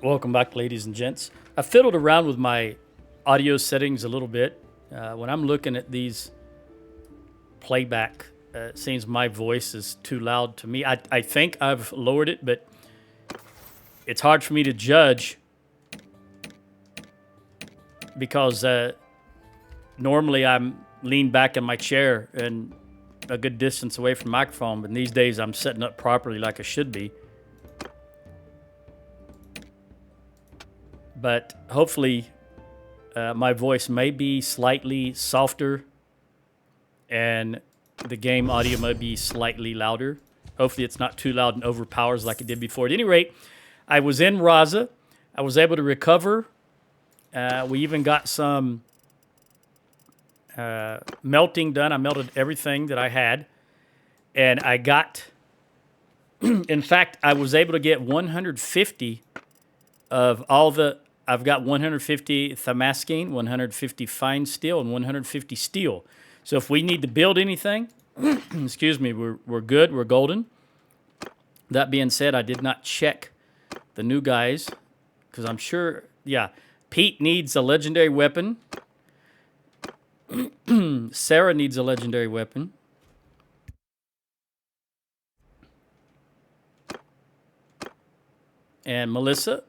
Welcome back, ladies and gents. I fiddled around with my audio settings a little bit. When I'm looking at these playback, it seems my voice is too loud to me. I think I've lowered it, but it's hard for me to judge because normally I'm leaned back in my chair and a good distance away from the microphone, but these days I'm setting up properly like I should be. But hopefully my voice may be slightly softer and the game audio may be slightly louder. Hopefully it's not too loud and overpowers like it did before. At any rate, I was in Raza. I was able to recover. We even got some melting done. I melted everything that I had. And I got, in fact, I was able to get 150 of all the, I've got 150 Thamaskene, 150 fine steel, and 150 steel. So if we need to build anything, excuse me, we're good, we're golden. That being said, I did not check the new guys, because I'm sure, yeah, Pete needs a legendary weapon. Sarah needs a legendary weapon. And Melissa.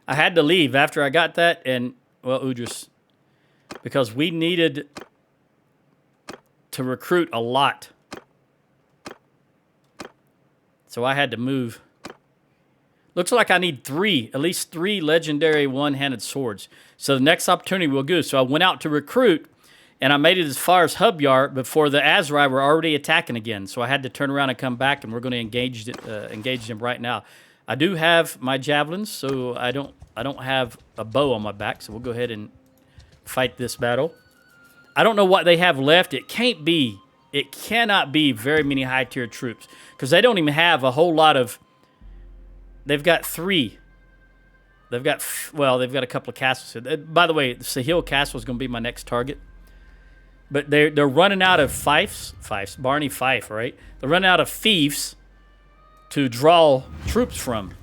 I had to leave after I got that, and, well, Udris, because we needed to recruit a lot. So I had to move. Looks like I need at least three legendary one-handed swords. So the next opportunity will go. So I went out to recruit, and I made it as far as Hubyar before the Azrai were already attacking again. So I had to turn around and come back, and we're going to engage them right now. I do have my javelins, so I don't have a bow on my back. So we'll go ahead and fight this battle. I don't know what they have left. It cannot be very many high-tier troops because they don't even have a whole lot of. They've got three. They've got a couple of castles. By the way, the Sahil Castle is going to be my next target. But they're running out of fiefs, Barney Fife, right? They're running out of fiefs to draw troops from.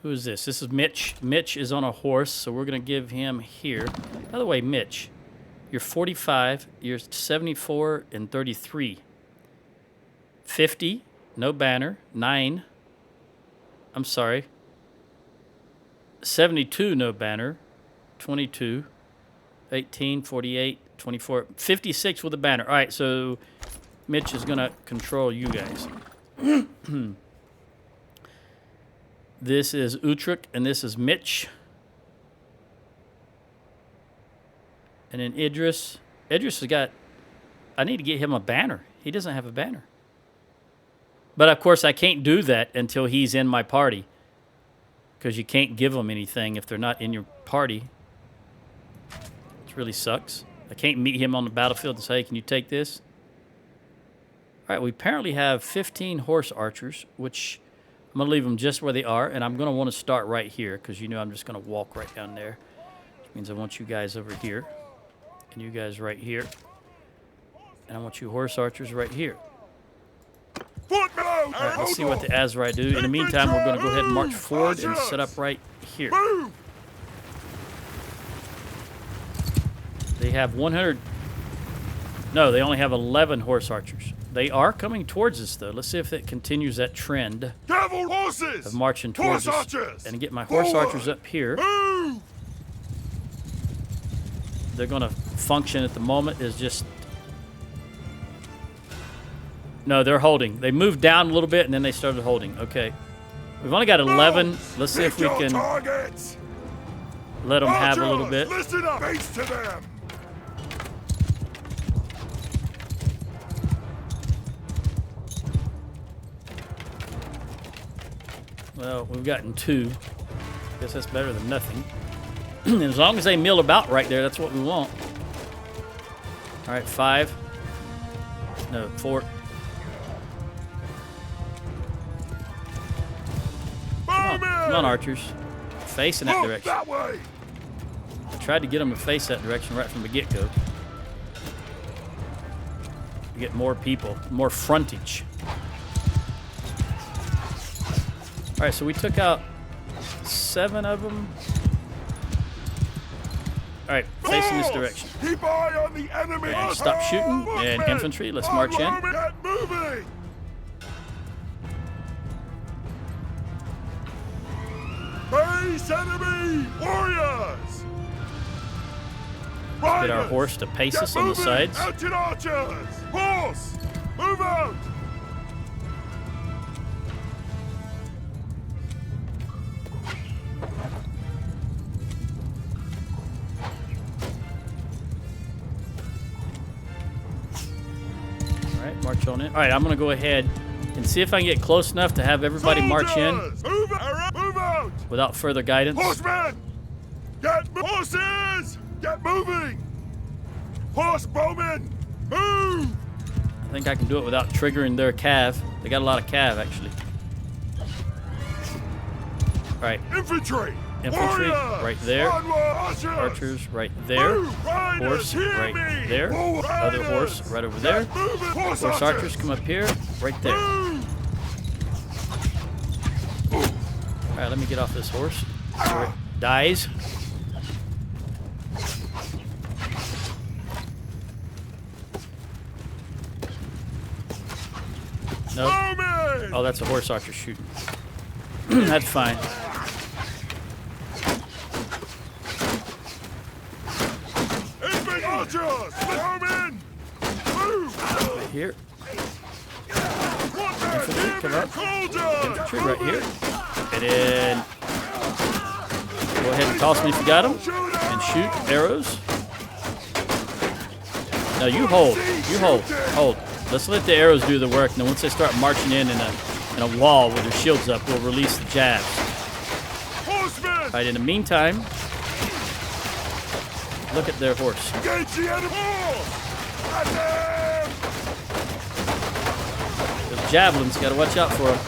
Who is this? This is Mitch. Mitch is on a horse, so we're going to give him here. By the way, Mitch, you're 45, you're 74, and 33. 50, no banner. 9, I'm sorry. 72, no banner. 22, 18, 48, 24, 56 with a banner. All right, so Mitch is going to control you guys. This is Utrecht, and this is Mitch. And then Idris. Idris has got, I need to get him a banner. He doesn't have a banner. But, of course, I can't do that until he's in my party. Because you can't give them anything if they're not in your party. It really sucks. I can't meet him on the battlefield and say, hey, can you take this? All right, we apparently have 15 horse archers, which I'm going to leave them just where they are. And I'm going to want to start right here because, you know, I'm just going to walk right down there. Which means I want you guys over here. And you guys right here. And I want you horse archers right here. All right, let's see what the Azrai do. In the meantime, we're going to go ahead and march forward and set up right here. They have 100. No, they only have 11 horse archers. They are coming towards us, though. Let's see if it continues that trend of marching towards us. And get my horse archers up here. They're going to function at the moment is just... No, they're holding. They moved down a little bit, and then they started holding. Okay. We've only got 11. Let's see if we can let them have a little bit. Listen up. Face to them. Well, we've gotten 2. Guess that's better than nothing. And as long as they mill about right there, that's what we want. All right, 5. No, 4. Come on, archers. Facing that direction. That way. I tried to get them to face that direction right from the get-go. Get more people, more frontage. All right, so we took out 7 of them. All right, facing this direction. Keep eye on the enemy. And stop shooting. And infantry, let's march in. Get moving. Face enemy warriors. Get our horse to pace us on the sides. Mounted archers. Horse, move out. March on in. All right, I'm going to go ahead and see if I can get close enough to have everybody march in Move out. without further guidance. Horsemen, horses, get moving. Horse bowmen, move. I think I can do it without triggering their cav. They got a lot of cav, actually. All right. Infantry Infantry warriors, right there. archers, Archers right there. Horse right there. Other horse right over there. Horse archers come up here, right there. All right, let me get off this horse. Before it dies. Nope. Oh, that's a horse archer shooting. That's fine. Right here. Infantry, come up. Infantry right here. And then go ahead and toss me if you got them. And shoot arrows. No, you hold. You hold. Hold. Let's let the arrows do the work. And then once they start marching in a wall with their shields up, we'll release the jabs. All right, in the meantime, look at their horse. Those javelins, gotta watch out for them.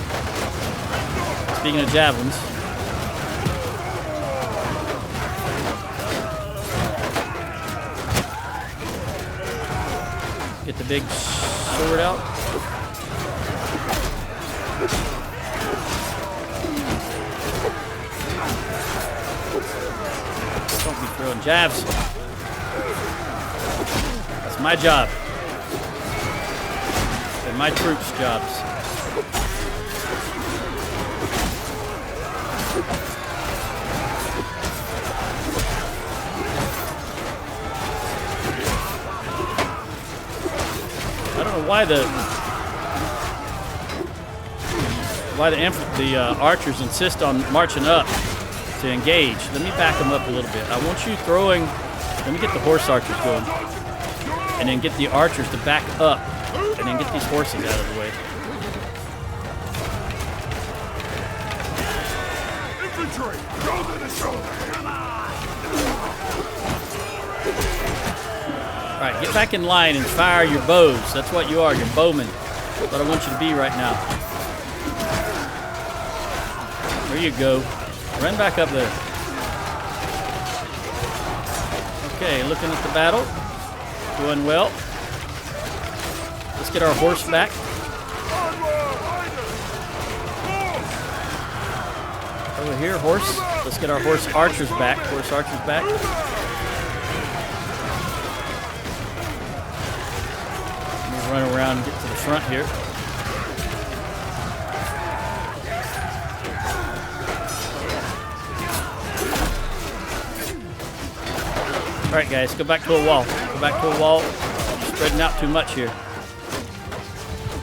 Speaking of javelins. Get the big sword out. Don't be throwing jabs. That's my job. And my troops' jobs. I don't know why the archers insist on marching up to engage. Let me back them up a little bit. I want you throwing. Let me get the horse archers going, and then get the archers to back up, and then get these horses out of the way. Infantry, shoulder to shoulder. Come on. All right, get back in line and fire your bows. That's what you are. You're bowmen. That's what I want you to be right now. There you go. Run back up there. Okay, looking at the battle. Doing well. Let's get our horse back. Over here, horse. Let's get our horse archers back. Horse archers back. Let me run around and get to the front here. All right, guys, go back to a wall. Go back to a wall. You're spreading out too much here.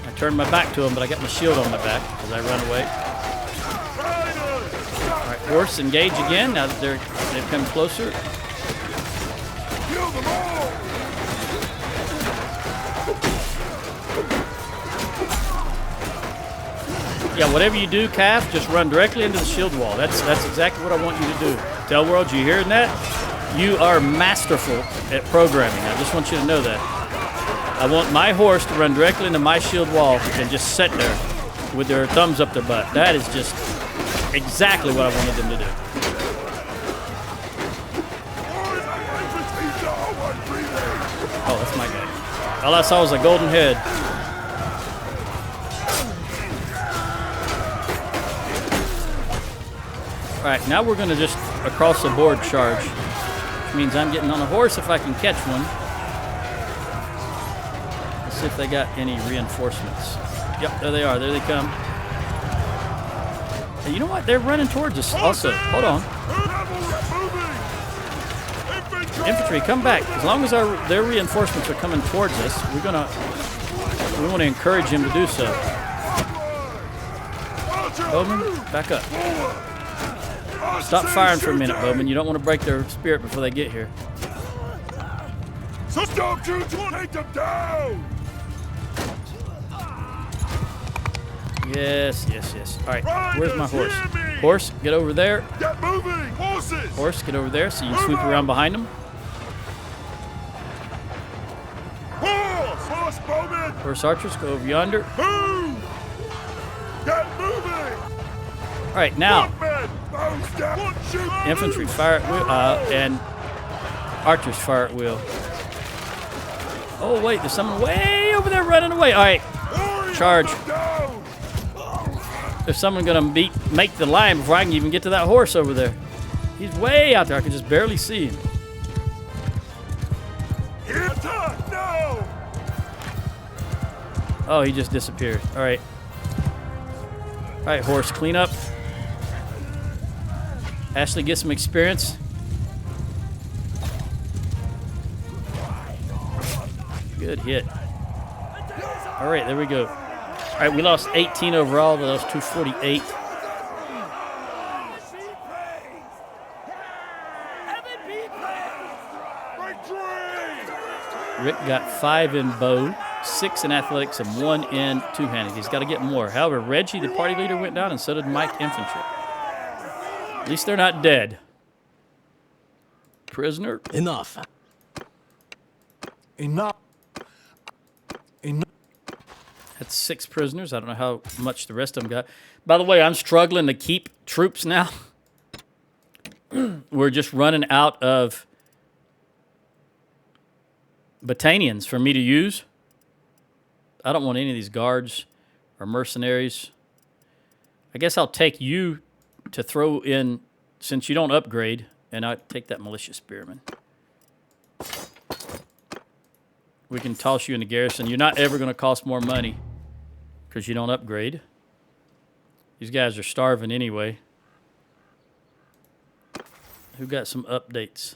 I turned my back to them, but I got my shield on my back as I run away. All right, horse, engage again. Now that they've come closer. Yeah, whatever you do, Calf, just run directly into the shield wall. That's exactly what I want you to do. Tell World, you hearing that? You are masterful at programming. I just want you to know that. I want my horse to run directly into my shield wall and just sit there with their thumbs up their butt. That is just exactly what I wanted them to do. All I saw was a golden head. All right, now we're going to just across the board charge, which means I'm getting on a horse if I can catch one. Let's see if they got any reinforcements. Yep, there they are. There they come. Hey, you know what? They're running towards us also. Hold on. Infantry, come back. As long as their reinforcements are coming towards us, we want to encourage them to do so. Bowman, back up. Stop firing for a minute, Bowman. You don't want to break their spirit before they get here. So stop you to take them down! Yes, yes, yes. All right, where's my horse? Horse, get over there. Get moving! Horses! Horse, get over there so you can swoop around behind them. Horse Bowman! Horse archers, go over yonder. Move! Get moving! All right, now, Infantry infantry fire at will, and archers fire at will. Oh, wait, there's someone way over there running away. All right, charge. There's someone going to make the line before I can even get to that horse over there. He's way out there. I can just barely see him. No! Oh, he just disappeared. All right. All right, horse, clean up. Ashley, get some experience. Good hit. All right, there we go. All right, we lost 18 overall, but that was 248. Rick got 5 in bow, 6 in athletics, and 1 in two-handed. He's got to get more. However, Reggie, the party leader, went down, and so did Mike Infantry. At least they're not dead. Prisoner. Enough. Enough. Enough. That's 6 prisoners. I don't know how much the rest of them got. By the way, I'm struggling to keep troops now. We're just running out of Battanians for me to use. I don't want any of these guards or mercenaries. I guess I'll take you to throw in, since you don't upgrade, and I'll take that militia spearman. We can toss you into garrison. You're not ever going to cost more money because you don't upgrade. These guys are starving anyway. Who got some updates?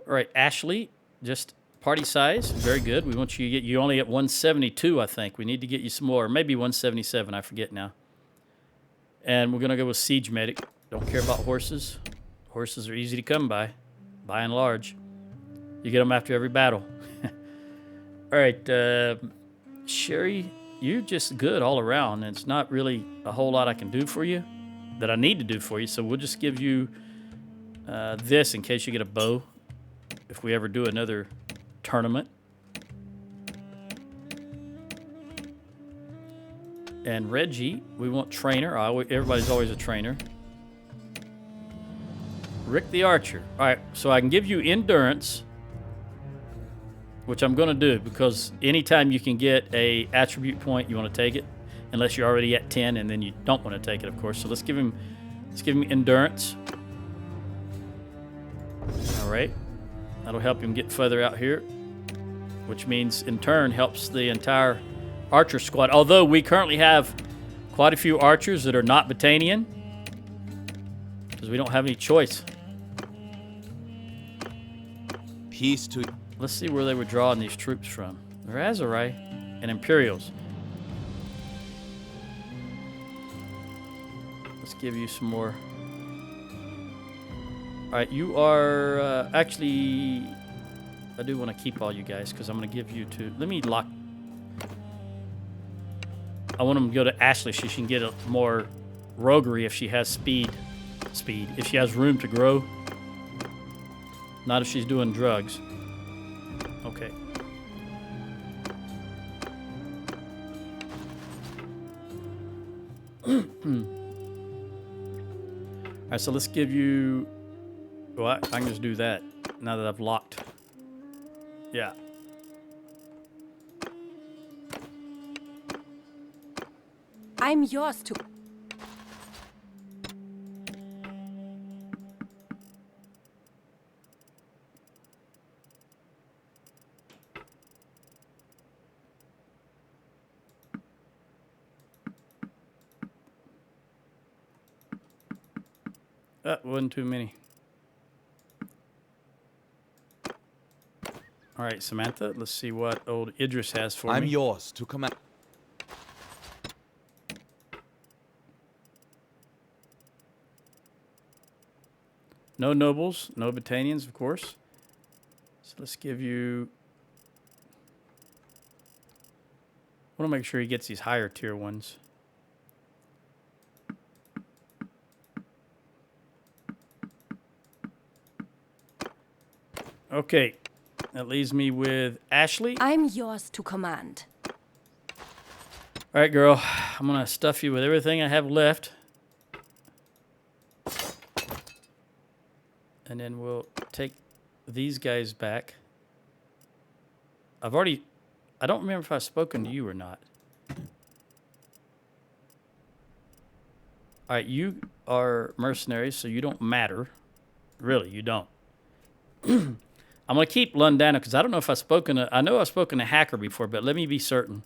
All right, Ashley, just party size, very good. We want you to get, you only at 172, I think. We need to get you some more, maybe 177, I forget now. And we're going to go with Siege Medic. Don't care about horses. Horses are easy to come by and large. You get them after every battle. All right, Sherry, you're just good all around. And it's not really a whole lot I can do for you that I need to do for you. So we'll just give you this in case you get a bow if we ever do another tournament. And Reggie, we want trainer. Everybody's always a trainer. Rick the archer. All right, so I can give you endurance, which I'm going to do because anytime you can get a attribute point, you want to take it, unless you're already at 10, and then you don't want to take it, of course. So let's give him endurance. All right, that'll help him get further out here, which means in turn helps the entire archer squad. Although we currently have quite a few archers that are not Battanian because we don't have any choice. Peace to... Let's see where they were drawing these troops from. They're Azurai and Imperials. Let's give you some more. All right, you are actually... I do want to keep all you guys because I'm going to give you to... Let me lock... I want them to go to Ashley so she can get a more roguery if she has speed. If she has room to grow. Not if she's doing drugs. Okay. right, so let's give you... Well, I can just do that now that I've locked. Yeah. I'm yours to... That wasn't too many. All right, Samantha, let's see what old Idris has for I'm me. yours to command. No nobles, no Battanians, of course. So let's give you... I want to make sure he gets these higher tier ones. Okay, that leaves me with Ashley. I'm yours to command. All right, girl, I'm going to stuff you with everything I have left. And then we'll take these guys back. I don't remember if I've spoken to you or not. All right, you are mercenaries, so you don't matter. Really, you don't. I'm going to keep Lundana because I don't know if I've spoken to... I know I've spoken to Hacker before, but let me be certain.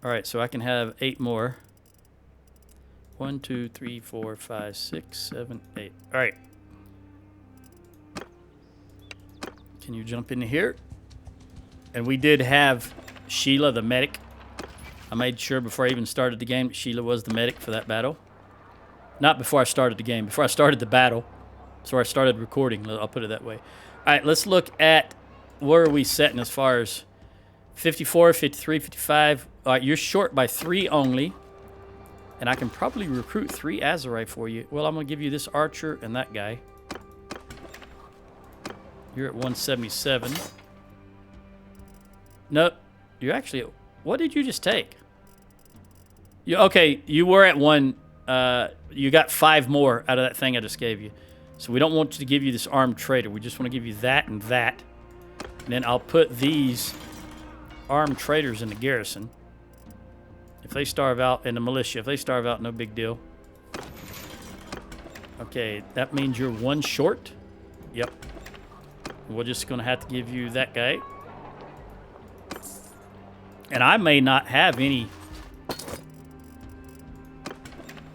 All right, so I can have 8 more. 1, 2, 3, 4, 5, 6, 7, 8. All right. Can you jump into here? And we did have Sheila, the medic. I made sure before I even started the game that Sheila was the medic for that battle. Not before I started the game. Before I started the battle. So I started recording. I'll put it that way. All right, let's look at where are we setting as far as 54, 53, 55. All right, you're short by 3 only. And I can probably recruit 3 Azerite for you. Well, I'm going to give you this archer and that guy. You're at 177. Nope. You're actually... What did you just take? Okay, you were at 1... you got 5 more out of that thing I just gave you. So we don't want to give you this armed trader. We just want to give you that and that. And then I'll put these armed traders in the garrison. If they starve out, in the militia, if they starve out, no big deal. Okay, that means you're 1 short. Yep. We're just going to have to give you that guy. And I may not have any...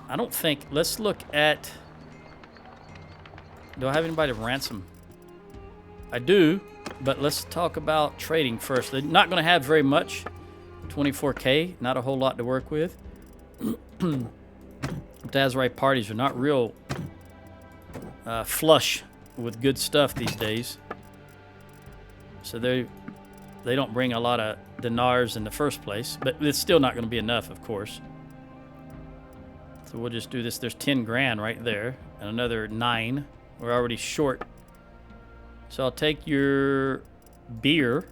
I don't think... Let's look at... Do I have anybody to ransom? I do, but let's talk about trading first. They're not going to have very much. 24k, not a whole lot to work with. Azerite parties are not real flush with good stuff these days. So they don't bring a lot of dinars in the first place, but it's still not going to be enough, of course. So we'll just do this. There's 10 grand right there, and another 9. We're already short. So I'll take your beer,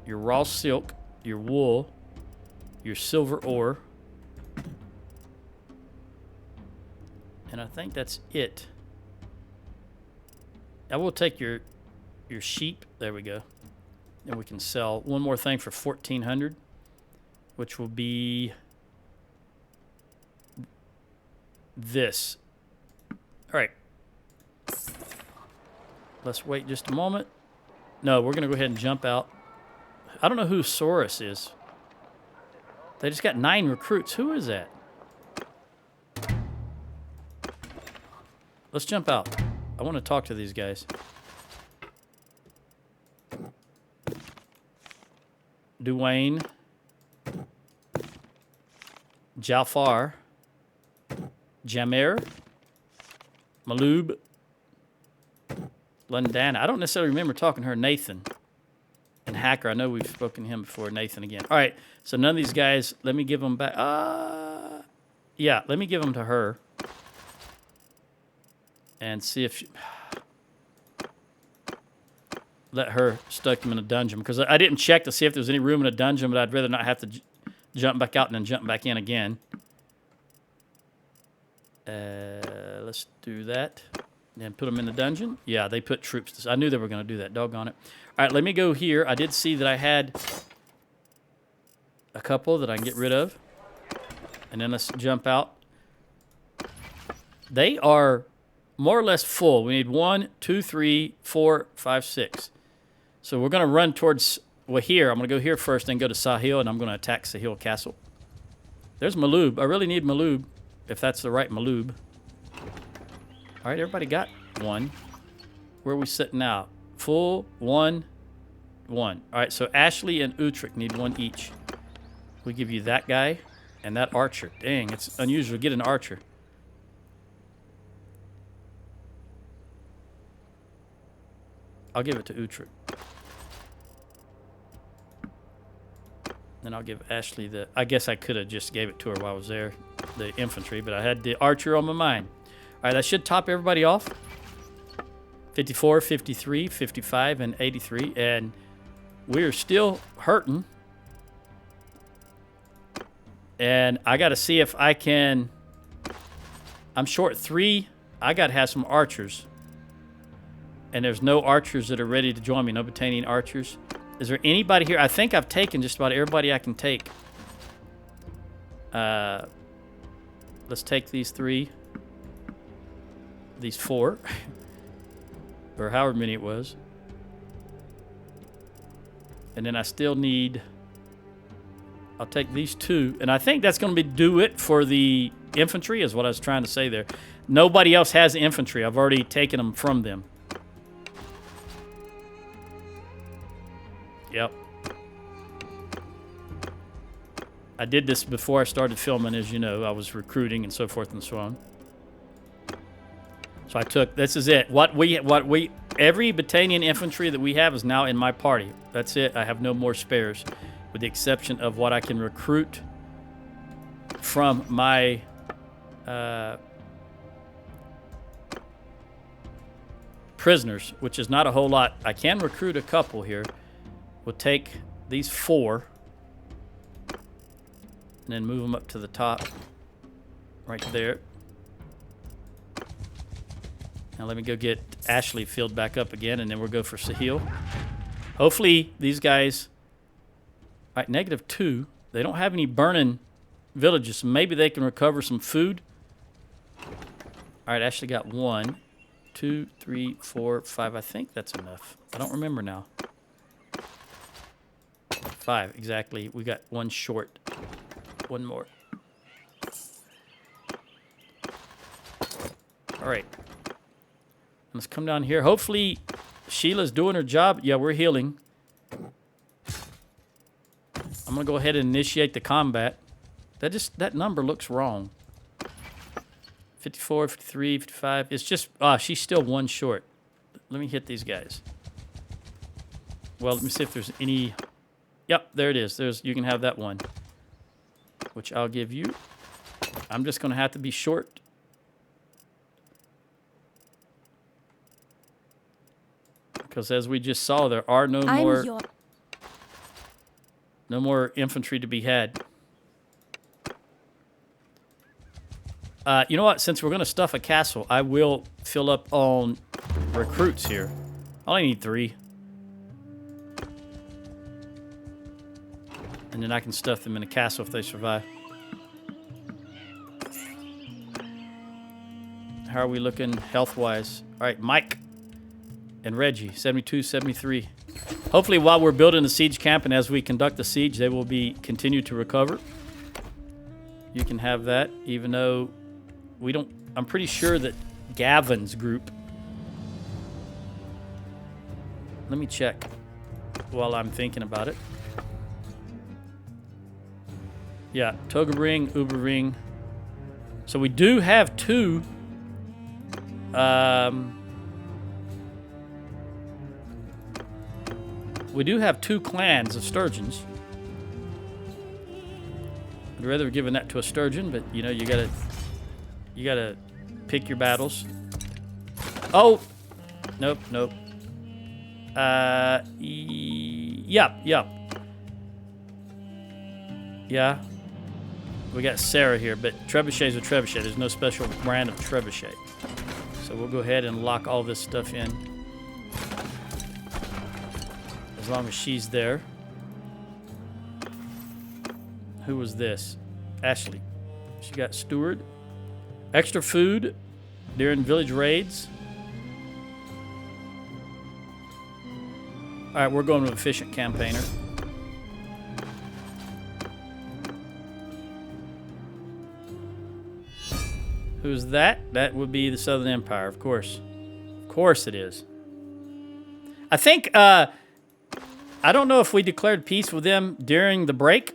your raw silk, your wool, your silver ore, and I think that's it. I will take your sheep. There we go. And we can sell one more thing for 1,400, which will be this. All right. Let's wait just a moment. No, we're going to go ahead and jump out. I don't know who Saurus is. They just got 9 recruits. Who is that? Let's jump out. I want to talk to these guys. Duane. Jafar. Jamer. Maloob. Lundana. I don't necessarily remember talking to her. Nathan. And Hacker. I know we've spoken to him before. Nathan again. All right. So none of these guys. Let me give them back. Yeah. Let me give them to her. And see if she... Let her stuck them in a dungeon. Because I didn't check to see if there was any room in a dungeon. But I'd rather not have to jump back out and then jump back in again. Let's do that. And put them in the dungeon. Yeah, they put troops. I knew they were going to do that. Doggone it. All right, let me go here. I did see that I had a couple that I can get rid of. And then let's jump out. They are more or less full. We need 1, 2, 3, 4, 5, 6. So we're going to run towards, well, here. I'm going to go here first, then go to Sahil, and I'm going to attack Sahil Castle. There's Maloob. I really need Maloob, if that's the right Maloob. All right, everybody got one. Where are we sitting now? Full, 1, 1. All right, so Ashley and Utrecht need 1 each. We give you that guy and that archer. Dang, it's unusual to get an archer. I'll give it to Utrecht. Then I'll give Ashley the... I guess I could have just gave it to her while I was there, the infantry, but I had the archer on my mind. All right, that should top everybody off. 54, 53, 55, and 83. And we're still hurting. And I got to see if I can... I'm short 3. I got to have some archers. And there's no archers that are ready to join me. No Battanian archers. Is there anybody here? I think I've taken just about everybody I can take. Let's take these 3. These 4. Or however many it was. And then I still need... I'll take these 2. And I think that's going to do it for the infantry, is what I was trying to say there. Nobody else has infantry. I've already taken them from them. Yep. I did this before I started filming, as you know. I was recruiting and so forth and so on. So I took, this is it. Every Battanian infantry that we have is now in my party. That's it. I have no more spares, with the exception of what I can recruit from my prisoners, which is not a whole lot. I can recruit a couple here. We'll take these 4 and then move them up to the top right there. Now let me go get Ashley filled back up again, and then we'll go for Sahil. Hopefully these guys... All right, -2. They don't have any burning villages, so maybe they can recover some food. All right, Ashley got 1, 2, 3, 4, 5. I think that's enough. I don't remember now. 5, exactly. We got 1 short. 1 more. All right. Let's come down here. Hopefully Sheila's doing her job. Yeah, we're healing. I'm going to go ahead and initiate the combat. That number looks wrong. 54, 53, 55. It's just, she's still 1 short. Let me hit these guys. Well, let me see if there's any... Yep, there it is. You can have that 1, which I'll give you. I'm just going to have to be short. Because as we just saw, there are no more infantry to be had. You know what? Since we're going to stuff a castle, I will fill up on recruits here. I only need 3. And then I can stuff them in a castle if they survive. How are we looking health-wise? All right, Mike and Reggie, 72, 73. Hopefully while we're building the siege camp and as we conduct the siege, they will continue to recover. You can have that, even though we don't... I'm pretty sure that Gavin's group... Let me check while I'm thinking about it. Yeah, Toga-Ring, Uber-Ring. So we do have 2... we do have 2 clans of sturgeons. I'd rather have given that to a sturgeon, but you know, you gotta pick your battles. Oh! Nope. Yep. Yeah. We got Sarah here, but trebuchets are trebuchet. There's no special brand of trebuchet. So we'll go ahead and lock all this stuff in. As long as she's there. Who was this? Ashley. She got steward. Extra food during village raids. All right, we're going with efficient campaigner. Who's that? That would be the Southern Empire, of course. Of course it is. I think, I don't know if we declared peace with them during the break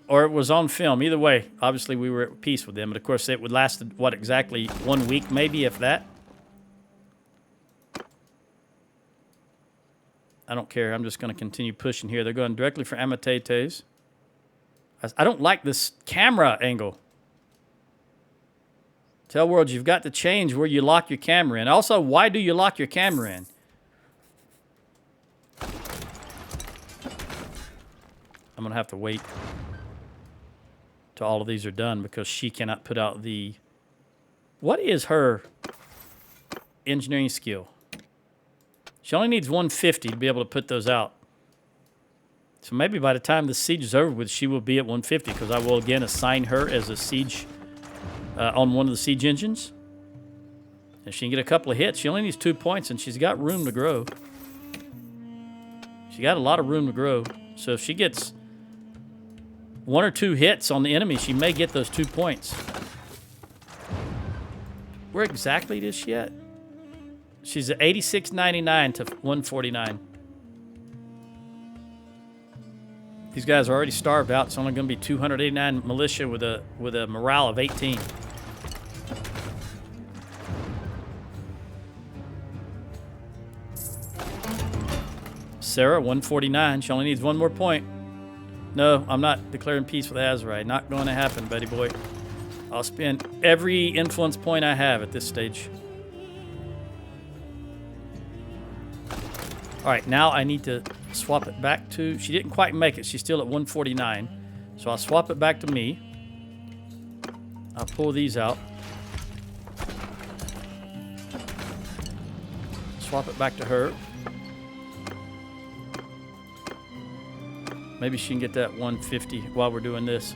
or it was on film. Either way, obviously we were at peace with them. But of course it would last, what, exactly 1 week, maybe, if that? I don't care. I'm just going to continue pushing here. They're going directly for Amatetes. I don't like this camera angle. Tell World, you've got to change where you lock your camera in. Also, why do you lock your camera in? I'm going to have to wait till all of these are done because she cannot put out the... What is her engineering skill? She only needs 150 to be able to put those out. So maybe by the time the siege is over with, she will be at 150 because I will again assign her as a siege on one of the siege engines. And she can get a couple of hits. She only needs 2 points and she's got room to grow. She got a lot of room to grow. So if she gets 1 or 2 hits on the enemy, she may get those 2 points. Where exactly is she at? She's at 86.99 to 149. These guys are already starved out. It's only going to be 289 militia with a morale of 18. Sarah, 149. She only needs 1 more point. No, I'm not declaring peace with Azrai. Not going to happen, buddy boy. I'll spend every influence point I have at this stage. All right, now I need to swap it back to... She didn't quite make it. She's still at 149. So I'll swap it back to me. I'll pull these out. Swap it back to her. Maybe she can get that 150 while we're doing this.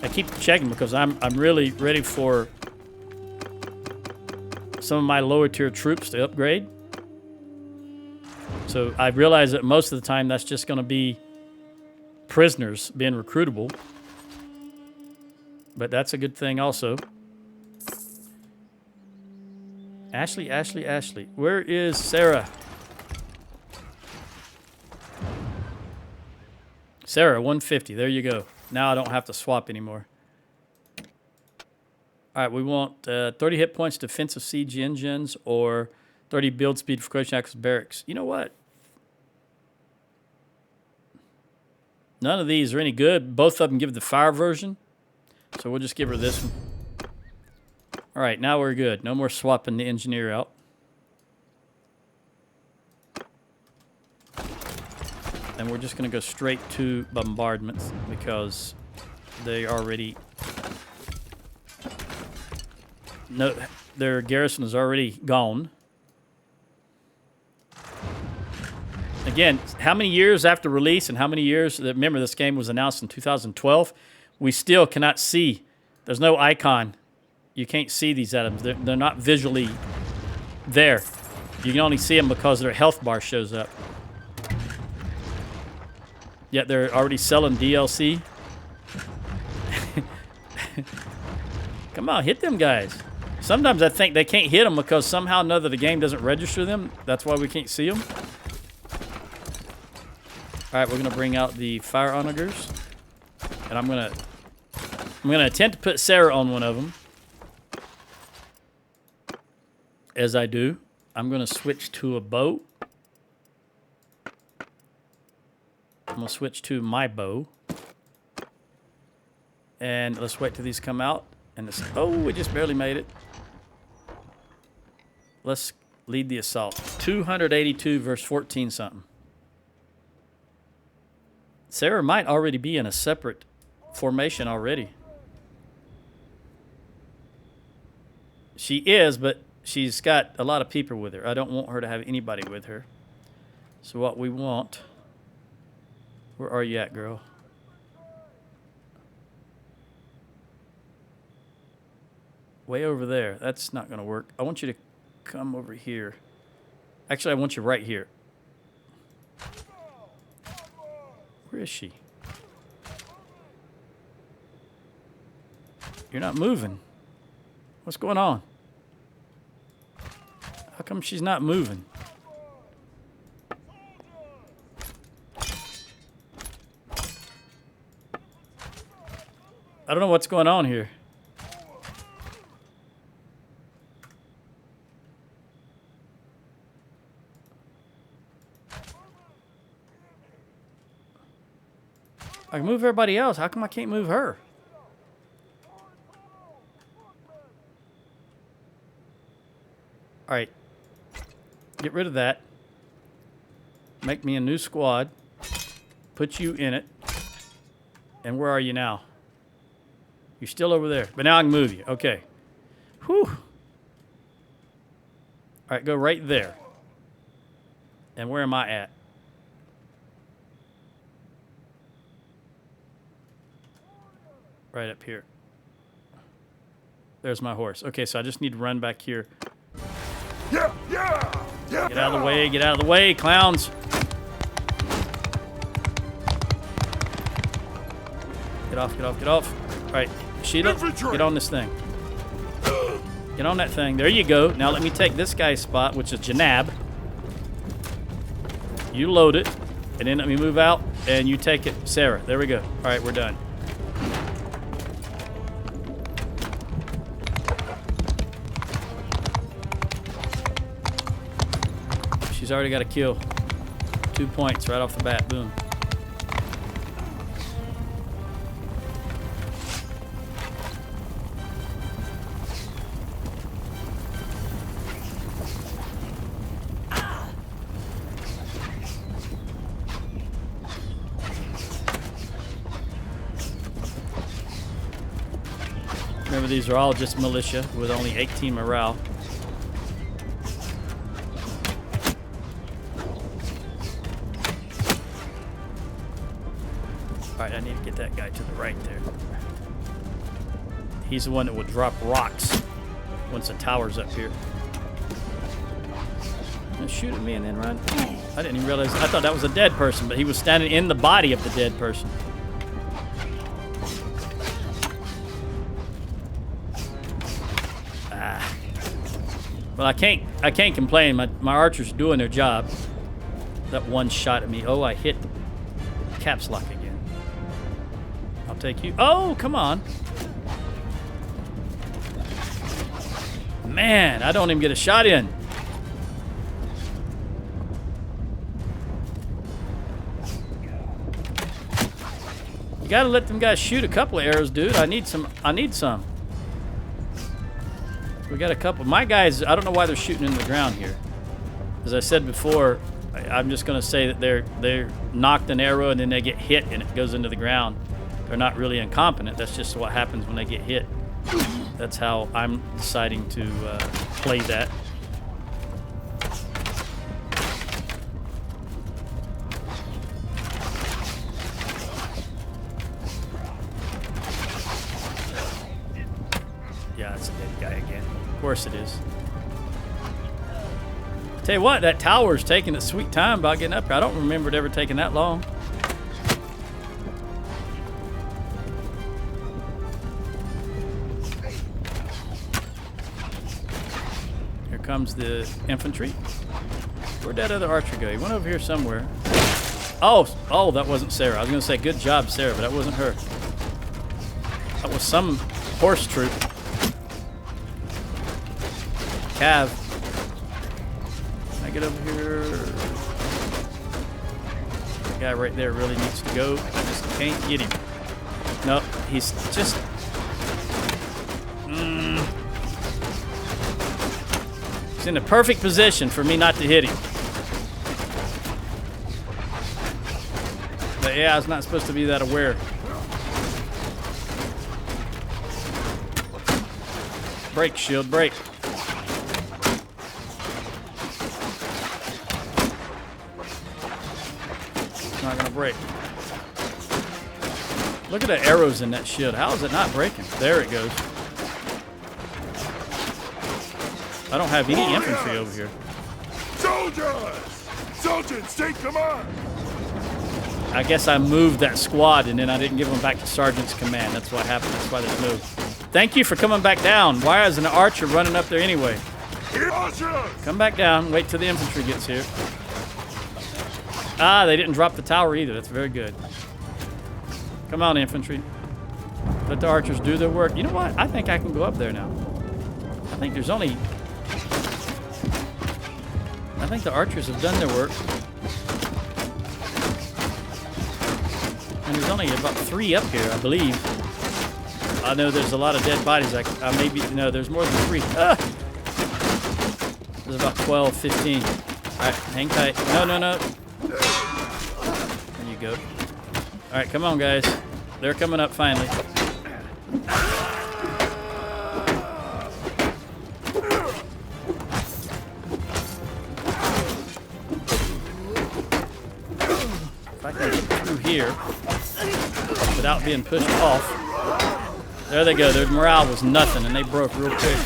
I keep checking because I'm really ready for some of my lower tier troops to upgrade. So I realize that most of the time that's just going to be prisoners being recruitable. But that's a good thing also. Ashley, Ashley, Ashley. Where is Sarah? Sarah, 150. There you go. Now I don't have to swap anymore. All right, we want 30 hit points defensive siege engines or 30 build speed for Croatian Axis barracks. You know what? None of these are any good. Both of them give the fire version. So we'll just give her this one. All right, now we're good. No more swapping the engineer out. And we're just going to go straight to bombardments because they already... No, their garrison is already gone. Again, how many years after release and how many years... Remember, this game was announced in 2012. We still cannot see. There's no icon. You can't see these items. They're not visually there. You can only see them because their health bar shows up. Yet they're already selling DLC. Come on, hit them guys. Sometimes I think they can't hit them because somehow or another the game doesn't register them. That's why we can't see them. All right, we're going to bring out the fire onagers. And I'm going to attempt to put Sarah on one of them. As I do, I'm going to switch to a boat. going to switch to my bow. And let's wait till these come out. And this, oh, we just barely made it. Let's lead the assault. 282 versus 14 something. Sarah might already be in a separate formation already. She is, but she's got a lot of people with her. I don't want her to have anybody with her. So what we want... Where are you at, girl? Way over there. That's not going to work. I want you to come over here. Actually, I want you right here. Where is she? You're not moving. What's going on? How come she's not moving? I don't know what's going on here. I can move everybody else. How come I can't move her? All right. Get rid of that. Make me a new squad. Put you in it. And where are you now? You're still over there. But now I can move you. Okay. Whew. All right, go right there. And where am I at? Right up here. There's my horse. Okay, so I just need to run back here. Yeah. Get out of the way. Get out of the way, clowns. Get off, get off, get off. All right, Sheila, Infantry. get on this thing. Get on that thing. There you go. Now let me take this guy's spot, which is Janab. You load it, and then let me move out, and you take it. Sarah, there we go. All right, we're done. She's already got a kill. 2 points right off the bat. Boom. Remember, these are all just militia with only 18 morale. Alright, I need to get that guy to the right there. He's the one that will drop rocks once the tower's up here. And shoot at me and then run. I didn't even realize. I thought that was a dead person, but he was standing in the body of the dead person. Well, I can't complain. My archers are doing their job. That one shot at me. Oh, I hit caps lock again. I'll take you. Oh, come on. Man, I don't even get a shot in. You gotta let them guys shoot a couple of arrows, dude. I need some. We got a couple. My guys, I don't know why they're shooting into the ground here. As I said before, I'm just going to say that they're knocked an arrow and then they get hit and it goes into the ground. They're not really incompetent. That's just what happens when they get hit. That's how I'm deciding to play that. Yeah, it's a dead guy again. Of course it is. Tell you what, that tower's taking its sweet time about getting up here. I don't remember it ever taking that long. Here comes the infantry. Where'd that other archer go? He went over here somewhere. Oh, that wasn't Sarah. I was going to say good job, Sarah, but that wasn't her. That was some horse troop. Cav. Can I get over here? guy right there really needs to go. I just can't get him. No, he's just... He's in the perfect position for me not to hit him. But yeah, I was not supposed to be that aware. Break, shield, break. It's not gonna break. Look at the arrows in that shield. How is it not breaking? There it goes. I don't have any infantry over here. Soldiers! Sergeants, take command! I guess I moved that squad and then I didn't give them back to sergeant's command. That's what happened. That's why they moved. Thank you for coming back down. Why is an archer running up there anyway? Archers! Come back down. Wait till the infantry gets here. Ah, they didn't drop the tower either. That's very good. Come on, infantry. Let the archers do their work. You know what? I think I can go up there now. I think there's only... I think the archers have done their work. And there's only about 3 up here, I believe. I know there's a lot of dead bodies. I maybe, no, there's more than 3. Ah! There's about 12, 15. All right, hang tight. No, no, no. There you go. All right, come on, guys. They're coming up finally. If I can get through here without being pushed off. There they go. Their morale was nothing, and they broke real quick.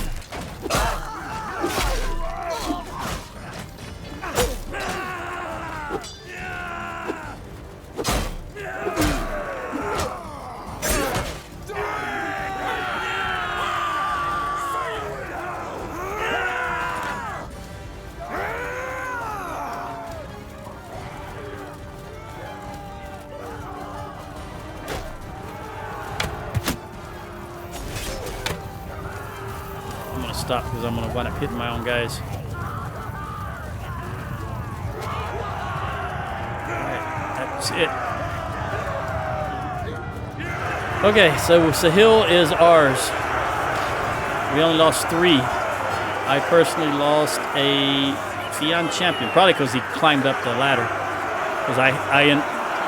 Stop because I'm going to wind up hitting my own guys. Alright, that's it. Okay, so Sahil is ours. We only lost 3. I personally lost a Fian champion, probably because he climbed up the ladder. Because I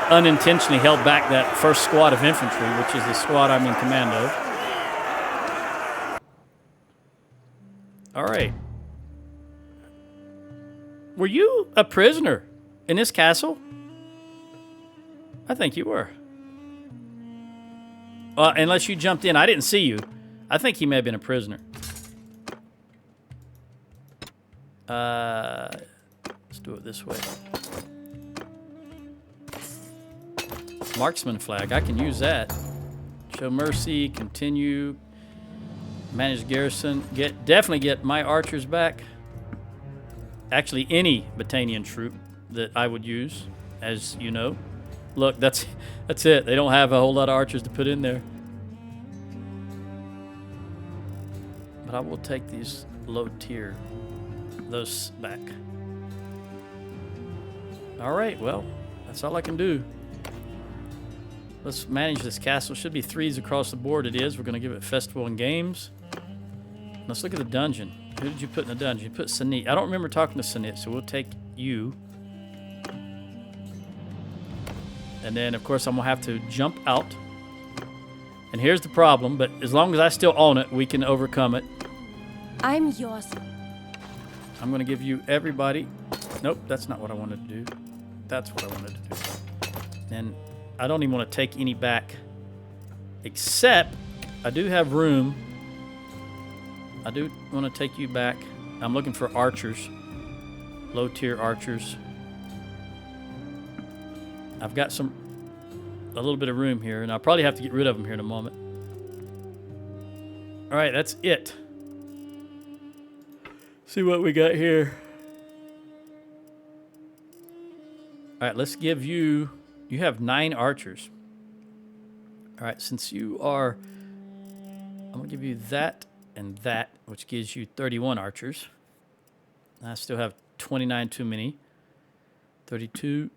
unintentionally held back that first squad of infantry, which is the squad I'm in command of. All right. Were you a prisoner in this castle? I think you were. Unless you jumped in. I didn't see you. I think he may have been a prisoner. Let's do it this way. Marksman flag. I can use that. Show mercy. Continue. Manage garrison. Definitely get my archers back. Actually, any Battanian troop that I would use, as you know. Look, that's it. They don't have a whole lot of archers to put in there. But I will take these low tier, those back. All right, well, that's all I can do. Let's manage this castle. Should be 3s across the board. It is. We're going to give it festival and games. Let's look at the dungeon. Who did you put in the dungeon? You put Sanit. I don't remember talking to Sanit, so we'll take you. And then, of course, I'm going to have to jump out. And here's the problem, but as long as I still own it, we can overcome it. I'm yours. I'm going to give you everybody. Nope, that's not what I wanted to do. That's what I wanted to do. And I don't even want to take any back. Except, I do have room. I do want to take you back. I'm looking for archers. Low tier archers. I've got a little bit of room here, and I'll probably have to get rid of them here in a moment. All right, that's it. See what we got here. All right, let's give you have 9 archers. All right, since you are, I'm going to give you that and that, which gives you 31 archers. I still have 29 too many. 32,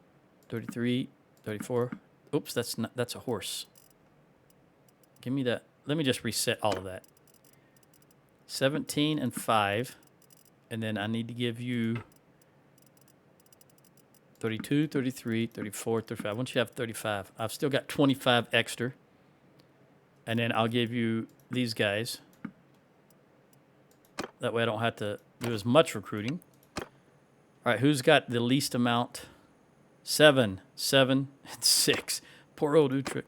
33, 34. Oops, that's a horse. Give me that. Let me just reset all of that. 17 and 5. And then I need to give you 32, 33, 34, 35. I want you to have 35. I've still got 25 extra. And then I'll give you these guys. That way I don't have to do as much recruiting. All right, who's got the least amount? 7, 7, and 6. Poor old Utrecht.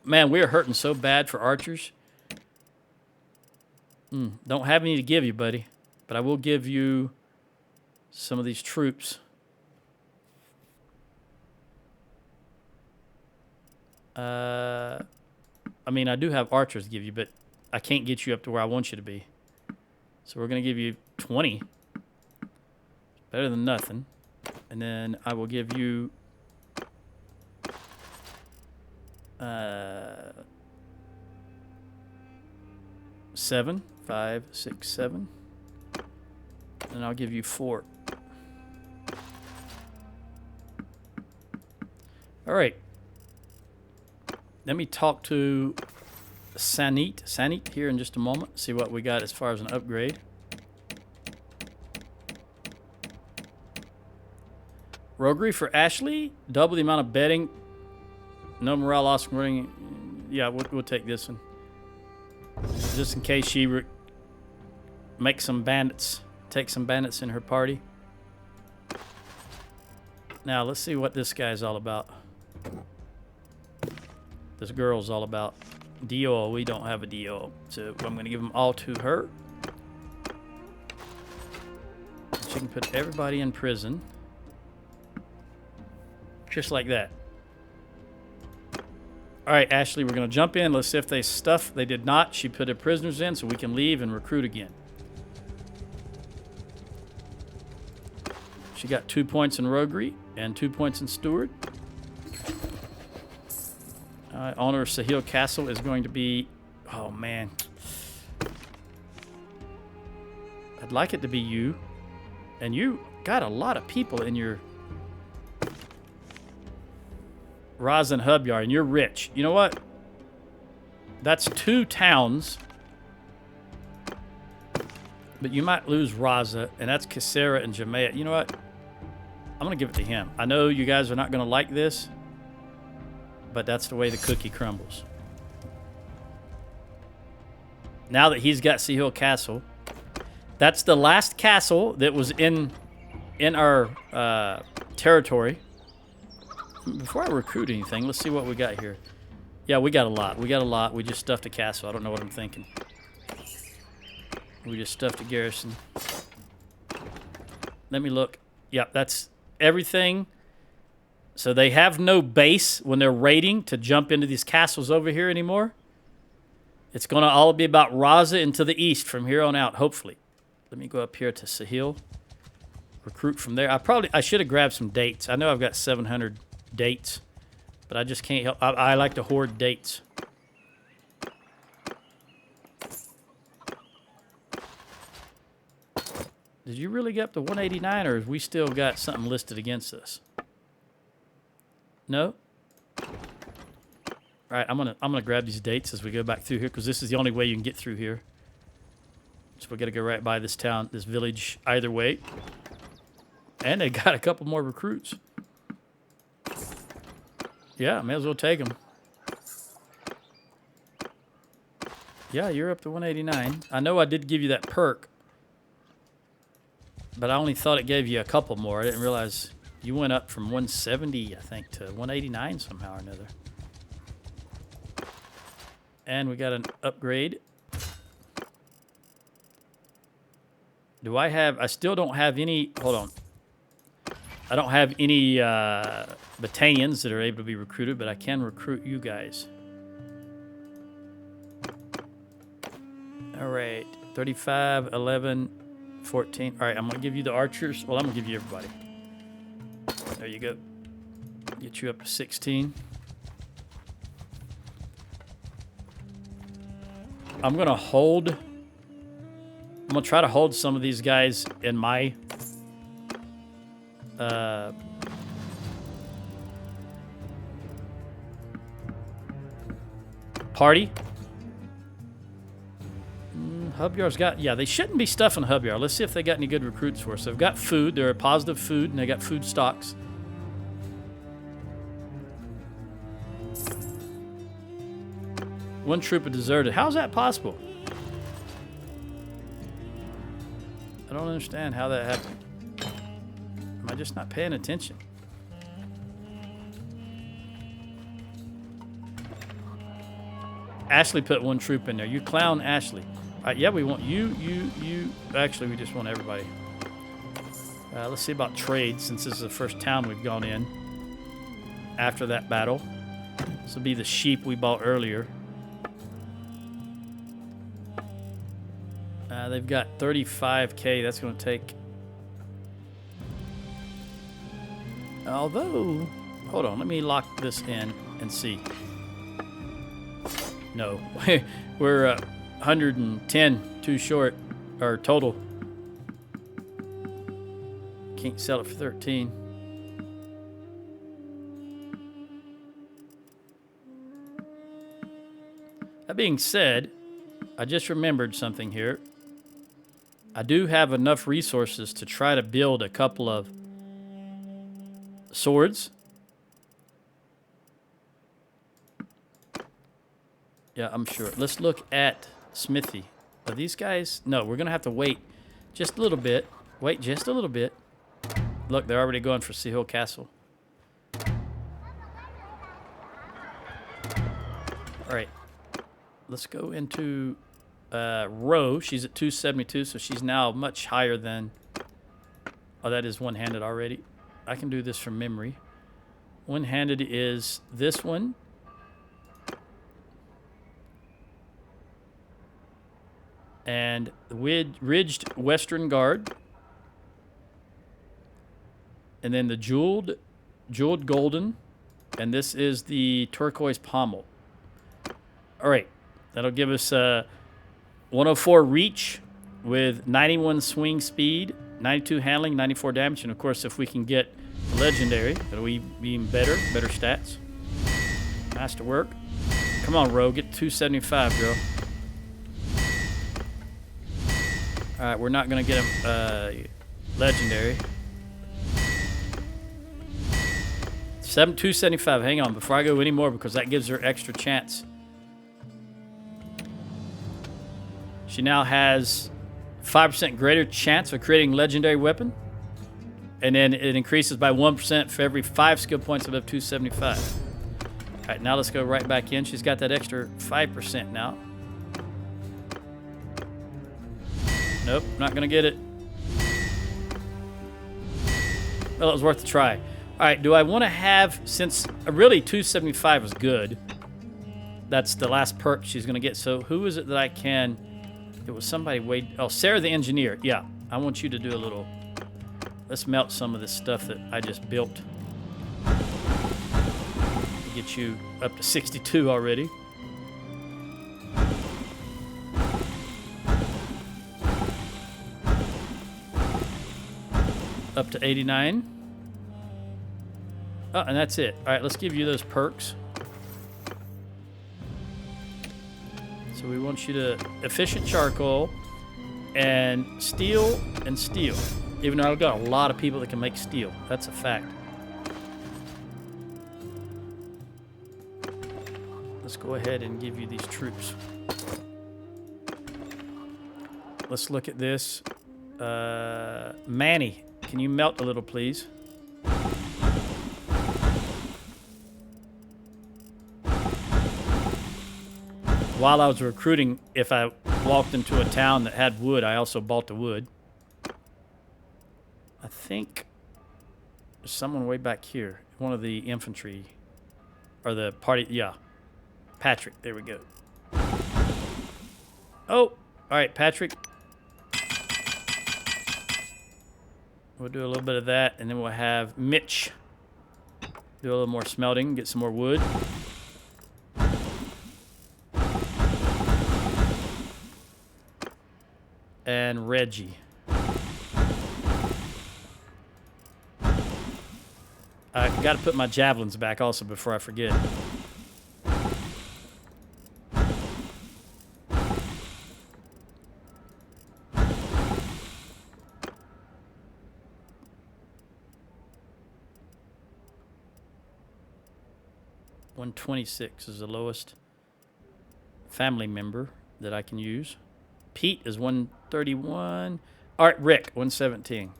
Man, we are hurting so bad for archers. Don't have any to give you, buddy. But I will give you some of these troops. I mean, I do have archers to give you, but I can't get you up to where I want you to be. So we're going to give you 20. Better than nothing. And then I will give you 7, 5, 6, 7. And I'll give you 4. All right. Let me talk to Sanit here in just a moment. See what we got as far as an upgrade. Roguery for Ashley. Double the amount of betting. No morale loss. Yeah, we'll take this one. Just in case she makes some bandits. Take some bandits in her party. Now, let's see what this guy's all about. This girl's all about. DO, we don't have a DO. So I'm going to give them all to her. She can put everybody in prison. Just like that. All right, Ashley, we're going to jump in. Let's see if they stuff. They did not. She put her prisoners in so we can leave and recruit again. She got 2 points in roguery and 2 points in steward. Owner of Sahil Castle is going to be... Oh, man. I'd like it to be you. And you got a lot of people in your... Raza and Hubyard, and you're rich. You know what? That's 2 towns. But you might lose Raza, and that's Kasera and Jamea. You know what? I'm going to give it to him. I know you guys are not going to like this, but that's the way the cookie crumbles. Now that he's got Sea Hill Castle, that's the last castle that was in our territory. Before I recruit anything, let's see what we got here. Yeah, we got a lot. We just stuffed a castle. I don't know what I'm thinking. We just stuffed a garrison. Let me look. Yep, that's everything. So they have no base when they're raiding to jump into these castles over here anymore. It's going to all be about Raza and to the east from here on out, hopefully. Let me go up here to Sahil. Recruit from there. I should have grabbed some dates. I know I've got 700 dates, but I just can't help. I like to hoard dates. Did you really get up to 189, or have we still got something listed against us? No? All right, I'm gonna grab these dates as we go back through here, because this is the only way you can get through here. So we got to go right by this town, this village, either way. And they got a couple more recruits. Yeah, may as well take them. Yeah, you're up to 189. I know I did give you that perk, but I only thought it gave you a couple more. I didn't realize you went up from 170, I think, to 189 somehow or another. And we got an upgrade. Do I have... I still don't have any... Hold on. I don't have any Battanians that are able to be recruited, but I can recruit you guys. All right. 35, 11, 14. All right, I'm going to give you the archers. Well, I'm going to give you everybody. There you go. Get you up to 16. I'm going to hold... I'm going to try to hold some of these guys in my... party. Hub Yard's got... Yeah, they shouldn't be stuffing Hub Yard. Let's see if they got any good recruits for us. They've got food. They're a positive food, and they got food stocks. One troop had deserted. How is that possible? I don't understand how that happened. Am I just not paying attention? Ashley put one troop in there. You clown Ashley. All right, yeah, we want you. Actually, we just want everybody. Let's see about trade, since this is the first town we've gone in after that battle. This will be the sheep we bought earlier. They've got 35k. That's going to take... Although... Hold on. Let me lock this in and see. No. We're 110 too short. Or total. Can't sell it for 13. That being said, I just remembered something here. I do have enough resources to try to build a couple of swords. Yeah, I'm sure. Let's look at Smithy. Are these guys? No, we're going to have to wait just a little bit. Wait just a little bit. Look, they're already going for Sea Hill Castle. All right. Let's go into... Row, she's at 272, so she's now much higher than... Oh, that is one-handed already. I can do this from memory. One-handed is this one. And the ridged Western Guard. And then the jeweled golden. And this is the turquoise pommel. All right. That'll give us... 104 reach with 91 swing speed, 92 handling, 94 damage, and of course if we can get legendary, it'll be even better stats. Masterwork. Come on, Rogue, get 275, girl. Alright, we're not gonna get him legendary. 275, hang on before I go any more because that gives her extra chance. She now has 5% greater chance of creating legendary weapon. And then it increases by 1% for every 5 skill points above 275. All right, now let's go right back in. She's got that extra 5% now. Nope, not going to get it. Well, it was worth a try. All right, do I want to have, since really 275 is good. That's the last perk she's going to get. So who is it that I can... It was somebody way... Oh, Sarah the engineer. Yeah, I want you to do a little... Let's melt some of this stuff that I just built. Get you up to 62 already. Up to 89. Oh, and that's it. All right, let's give you those perks. So we want you to efficient charcoal and steel and steel. Even though I've got a lot of people that can make steel. That's a fact. Let's go ahead and give you these troops. Let's look at this. Manny, can you melt a little, please? While I was recruiting, if I walked into a town that had wood, I also bought the wood. I think there's someone way back here. One of the infantry. Or the party. Yeah. Patrick. There we go. Oh. All right, Patrick. We'll do a little bit of that, and then we'll have Mitch do a little more smelting, get some more wood. And Reggie. I got to put my javelins back also before I forget. 126 is the lowest family member that I can use. Pete is 131. All right, Rick, 117.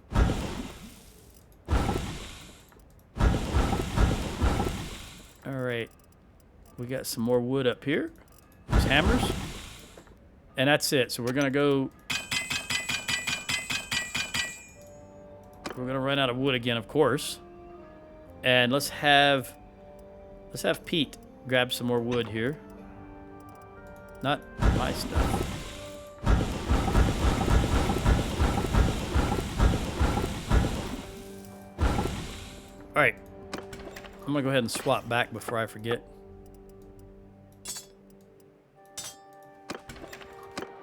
All right. We got some more wood up here. These hammers. And that's it. So we're going to go... We're going to run out of wood again, of course. And let's have Pete grab some more wood here. Not my stuff. All right. I'm going to go ahead and swap back before I forget.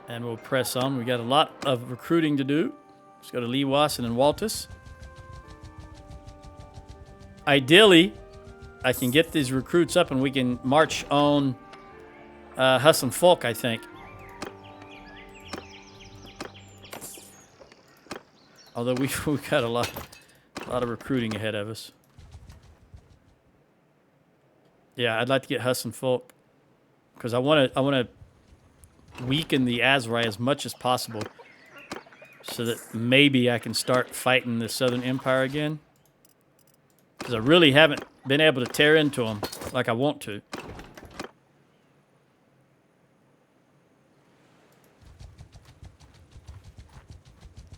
And we'll press on. We got a lot of recruiting to do. Let's go to Lewas and then Waltus. Ideally, I can get these recruits up and we can march on Husson Folk, I think. Although we've got a lot of recruiting ahead of us. Yeah, I'd like to get Husson Folk because I want to weaken the Azerai as much as possible so that maybe I can start fighting the Southern Empire again. Because I really haven't been able to tear into them like I want to.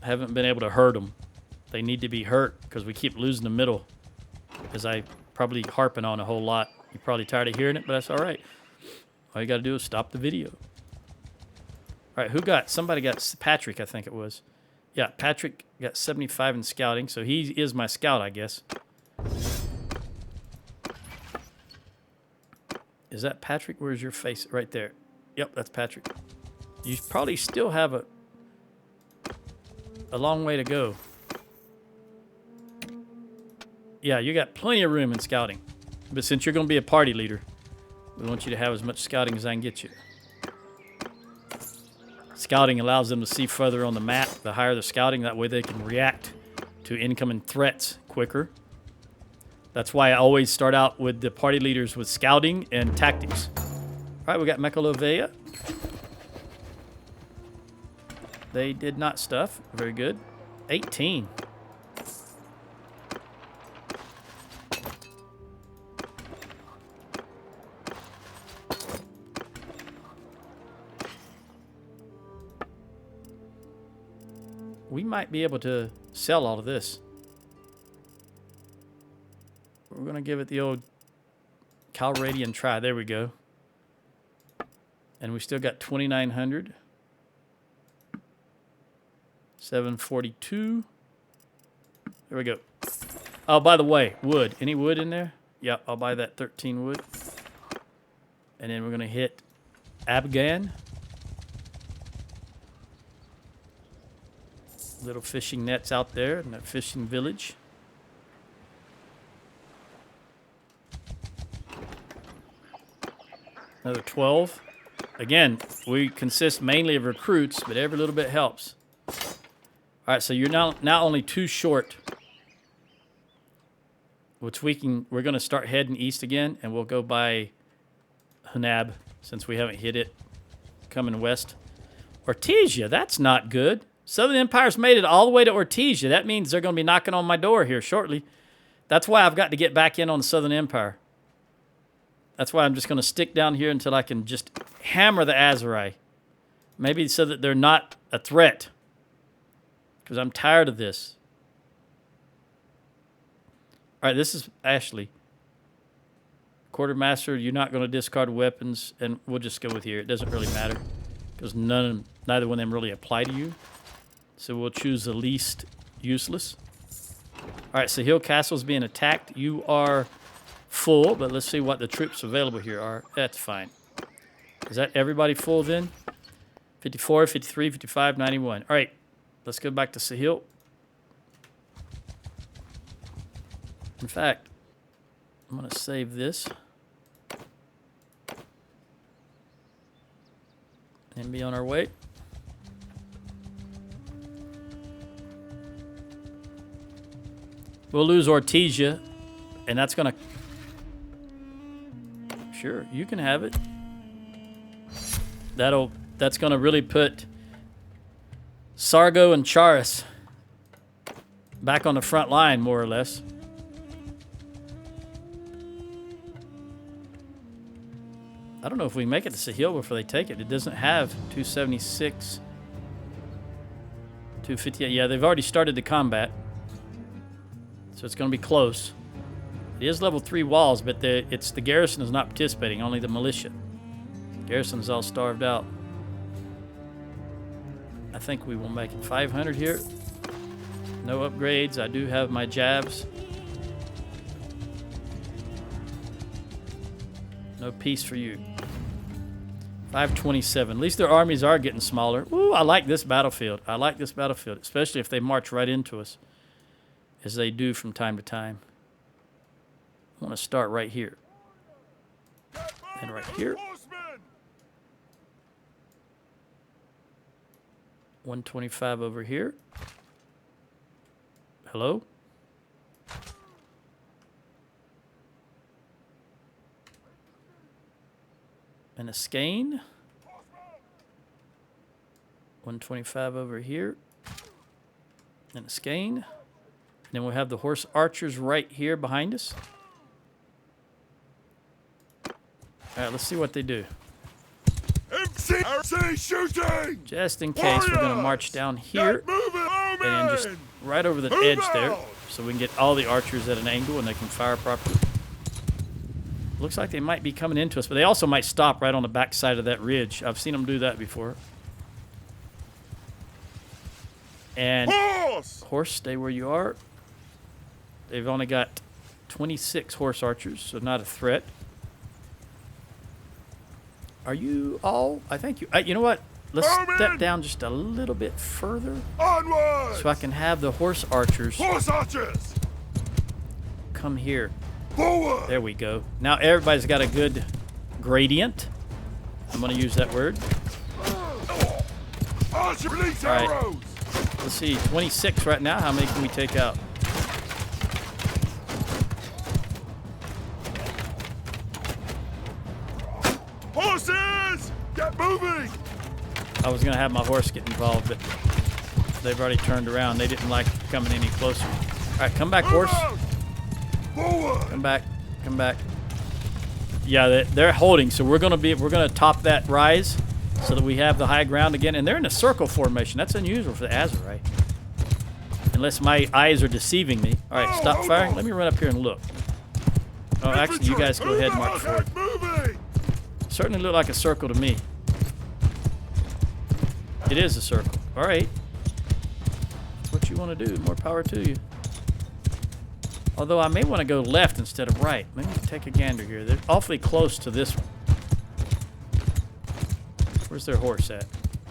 I haven't been able to hurt them. They need to be hurt because we keep losing the middle. As I probably harping on a whole lot. You're probably tired of hearing it, but that's all right. All you got to do is stop the video. All right, who got? Somebody got Patrick, I think it was. Yeah, Patrick got 75 in scouting, so he is my scout, I guess. Is that Patrick? Where's your face? Right there. Yep, that's Patrick. You probably still have a long way to go. Yeah, you got plenty of room in scouting. But since you're going to be a party leader, we want you to have as much scouting as I can get you. Scouting allows them to see further on the map. The higher the scouting, that way they can react to incoming threats quicker. That's why I always start out with the party leaders with scouting and tactics. All right, we got Mekalovea. They did not stuff. Very good. 18. We might be able to sell all of this. We're going to give it the old Calradian try. There we go. And we still got 2,900. 742. There we go. Oh, by the way, wood. Any wood in there? Yeah, I'll buy that 13 wood. And then we're going to hit Abgan. Little fishing nets out there in that fishing village. Another 12. Again, we consist mainly of recruits, but every little bit helps. All right, so you're now only 2 short, which we're going to start heading east again, and we'll go by Hunab since we haven't hit it. Coming west. Ortesia, that's not good. Southern Empire's made it all the way to Ortesia. That means they're going to be knocking on my door here shortly. That's why I've got to get back in on the Southern Empire. That's why I'm just going to stick down here until I can just hammer the Azerai. Maybe so that they're not a threat. Because I'm tired of this. All right, this is Ashley. Quartermaster, you're not going to discard weapons, and we'll just go with here. It doesn't really matter. Because neither one of them really apply to you. So we'll choose the least useless. All right, so Hill Castle's being attacked. You are full, but let's see what the troops available here are. That's fine. Is that everybody full then? 54, 53, 55, 91. All right, let's go back to Sahil. In fact, I'm going to save this. And be on our way. We'll lose Ortesia, and that's going to Sure, you can have it. That's gonna really put Sargo and Charis back on the front line, more or less. I don't know if we make it to Sahil before they take it. It doesn't have 276, 258. Yeah, they've already started the combat, so it's going to be close. It is level 3 walls, but the garrison is not participating. Only the militia. Garrison's all starved out. I think we will make it 500 here. No upgrades. I do have my jabs. No peace for you. 527. At least their armies are getting smaller. Ooh, I like this battlefield. I like this battlefield, especially if they march right into us, as they do from time to time. I want to start right here. And right here. 125 over here. Hello? And a skein. 125 over here. And a skein. And then we'll have the horse archers right here behind us. All right, let's see what they do. MC shooting! Just in case, we're going to march down here and just right over the edge there, so we can get all the archers at an angle and they can fire properly. Looks like they might be coming into us, but they also might stop right on the back side of that ridge. I've seen them do that before. And horse, stay where you are. They've only got 26 horse archers, so not a threat. Are you all? I think you. You know what? Let's step down just a little bit further, Onwards! so I can have the horse archers Horse archers! come here. Forward! There we go. Now everybody's got a good gradient. I'm going to use that word. Archer, release All right. arrows! Let's see. 26 right now. How many can we take out? Horses! Get moving! I was going to have my horse get involved, but they've already turned around. They didn't like coming any closer. All right, come back, horse. Forward! Come back. Come back. Yeah, they're holding, so we're gonna top that rise so that we have the high ground again. And they're in a circle formation. That's unusual for the Azerite. Unless my eyes are deceiving me. All right, stop firing. Let me run up here and look. Oh, actually, you guys go ahead and march forward. Moving! Certainly look like a circle to me. It is a circle. All right. That's what you want to do. More power to you. Although I may want to go left instead of right. Let me take a gander here. They're awfully close to this one. Where's their horse at?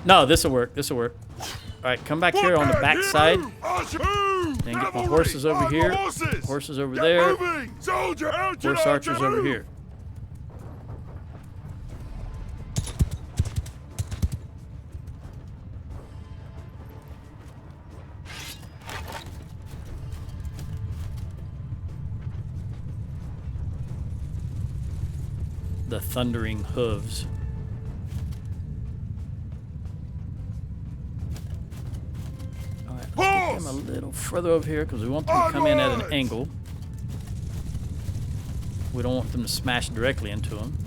No, this will work. This will work. All right, come back here on the back side. And get my horses over here. Horses over there. Horse archers over here. The thundering hooves. All right, let's get them a little further over here because we want them to come in at an angle. We don't want them to smash directly into them.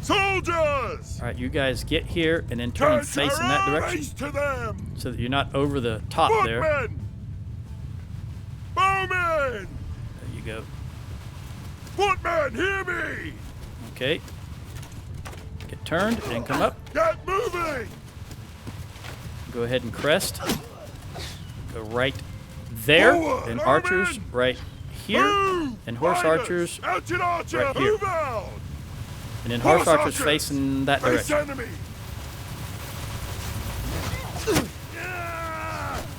Soldiers! All right, you guys get here and then turn and face in that direction To them. so that you're not over the top there. Footmen! Bowmen! There you go. Footmen, hear me! Okay. Get turned and come up. Get moving! Go ahead and crest. Go right there. And archers right here. Move! And horse Riders! archers Action archer, right here. move out! And then horse Horse archers archers! facing that Face direction. enemy!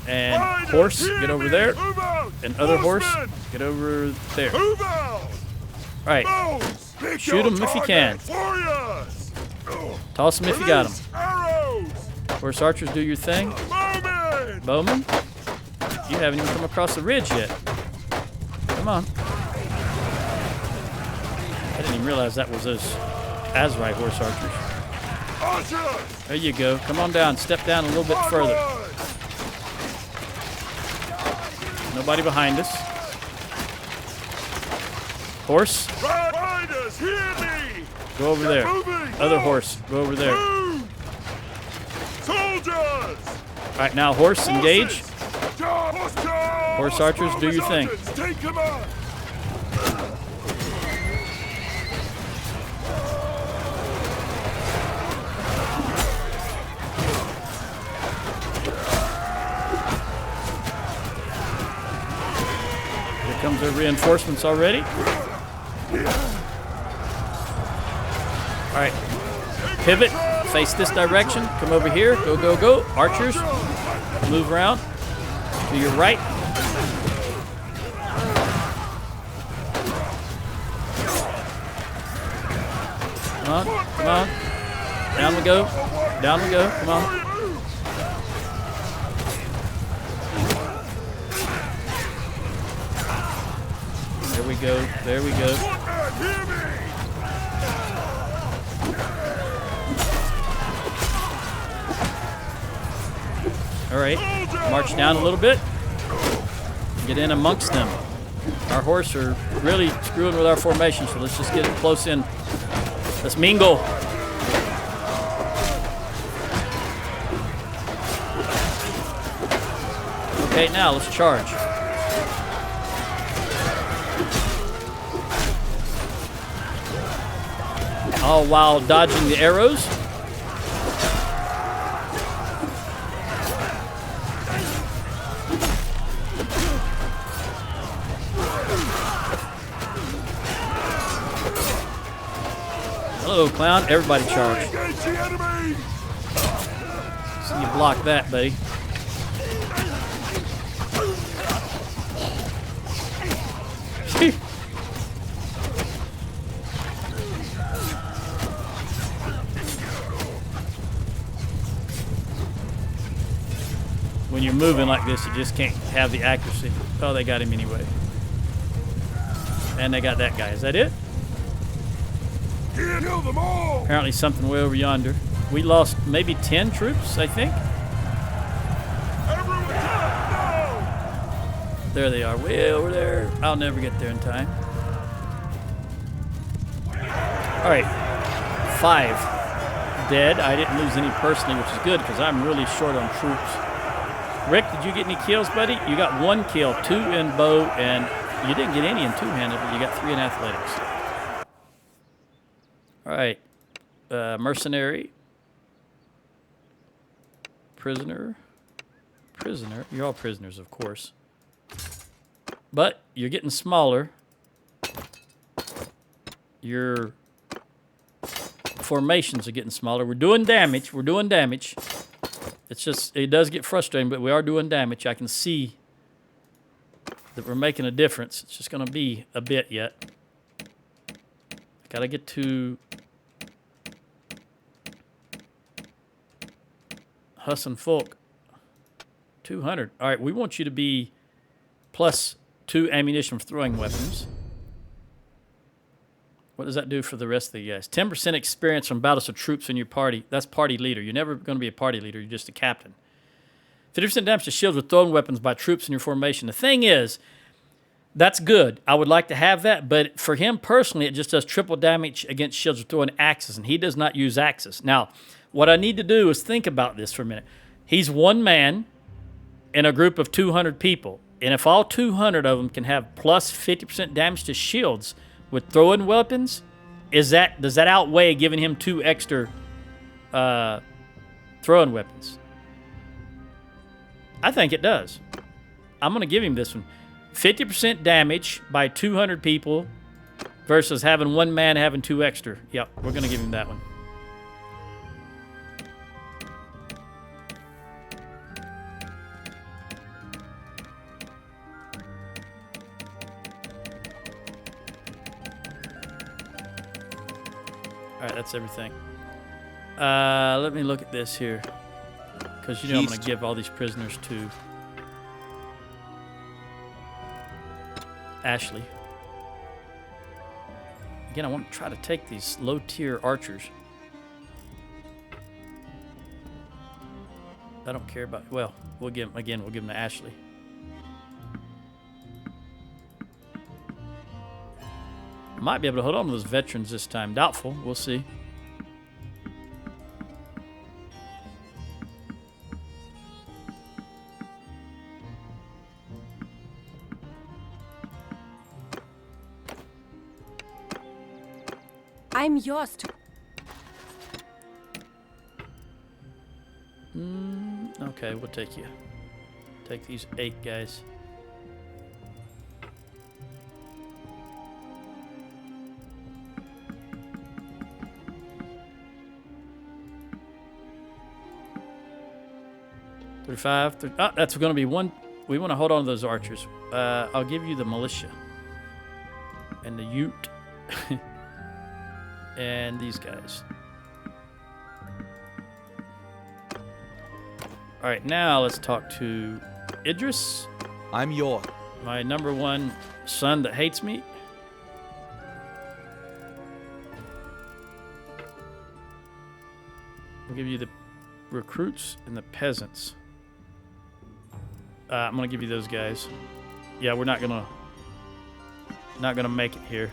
And Riders, horse, hear get over me! there. Move out! And other horse, Horsemen, get over there. All move out! right. Bows! Pick Shoot your 'em if you can. target. Warriors! Toss them if you got them. Release arrows! Horse archers, do your thing. Bowmen! Bowman, you haven't even come across the ridge yet. Come on. I didn't even realize that was those Azrite horse archers. Archers! There you go. Come on down. Step down a little bit further. Nobody behind us. Horse, Riders, hear me! go over there. Moving! Other horse, go over there. All Move! Soldiers! right, now horse, engage. Horse charge! Horse archers, do your thing. Sergeants, take command! Here comes our reinforcements already. All right, pivot, face this direction. Come over here. Go, go, go. Archers, move around to your right. Come on, come on. Down we go. Down we go. Come on. There we go. There we go. Hear me! All right. March down a little bit. Get in amongst them. Our horse are really screwing with our formation, so let's just get close in. Let's mingle. Okay, now let's charge. All while dodging the arrows. Hello, clown. Everybody charge. Engage the enemy! So you block that, buddy. When you're moving like this, you just can't have the accuracy. Oh, they got him anyway. And they got that guy. Is that it? Kill them all! Apparently something way over yonder. We lost maybe 10 troops, I think. Everyone down! There they are, way over there. I'll never get there in time. All right, 5 dead. I didn't lose any personally, which is good because I'm really short on troops. Rick, did you get any kills, buddy? You got 1 kill, 2 in bow, and you didn't get any in two-handed, but you got 3 in athletics. All right, mercenary, prisoner. You're all prisoners, of course. But you're getting smaller. Your formations are getting smaller. We're doing damage. It's just, it does get frustrating, but we are doing damage. I can see that we're making a difference. It's just going to be a bit yet. Got to get to Huss and Folk. 200. All right, we want you to be plus 2 ammunition for throwing weapons. What does that do for the rest of the guys? 10% experience from battles of troops in your party. That's party leader. You're never going to be a party leader. You're just a captain. 50% damage to shields with thrown weapons by troops in your formation. The thing is, that's good. I would like to have that, but for him personally, it just does triple damage against shields with throwing axes, and he does not use axes. Now, what I need to do is think about this for a minute. He's one man in a group of 200 people, and if all 200 of them can have plus 50% damage to shields with throwing weapons, does that outweigh giving him 2 extra throwing weapons? I think it does. I'm going to give him this one. 50% damage by 200 people versus having one man having 2 extra. Yep, we're going to give him that one. All right, that's everything. Let me look at this here. Because, you know, I'm going to give all these prisoners to Ashley. Again, I want to try to take these low-tier archers. I don't care about... Well, we'll give them... Again, we'll give them to Ashley. Might be able to hold on to those veterans this time. Doubtful. We'll see. I'm yours to... Okay, we'll take you. Take these 8 guys. That's going to be one. We want to hold on to those archers. I'll give you the militia. And the Ute. And these guys. All right, now let's talk to Idris. I'm your. My number 1 son that hates me. I'll give you the recruits and the peasants. I'm gonna give you those guys. Yeah, we're not gonna make it here.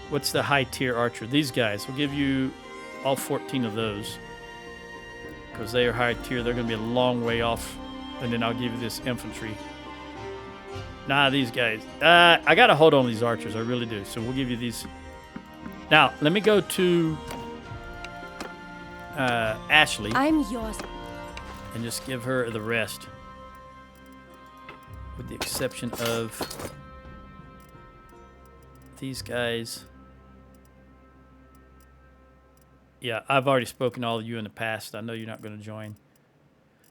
What's the high tier archer? These guys. We'll give you all 14 of those because they are high tier. They're gonna be a long way off, and then I'll give you this infantry. Nah, these guys. I gotta hold on to these archers. I really do. So we'll give you these. Now let me go to Ashley. I'm yours. And just give her the rest. With the exception of these guys. Yeah, I've already spoken to all of you in the past. I know you're not going to join.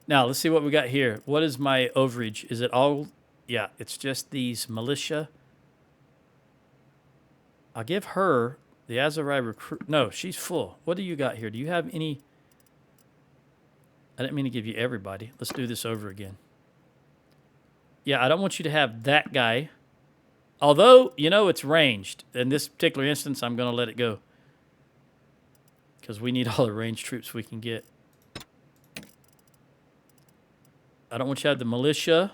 Now, let's see what we got here. What is my overage? Is it all? Yeah, it's just these militia. I'll give her the Azarai recruit. No, she's full. What do you got here? Do you have any? I didn't mean to give you everybody. Let's do this over again. Yeah, I don't want you to have that guy. Although, you know, it's ranged. In this particular instance, I'm going to let it go. Because we need all the ranged troops we can get. I don't want you to have the militia.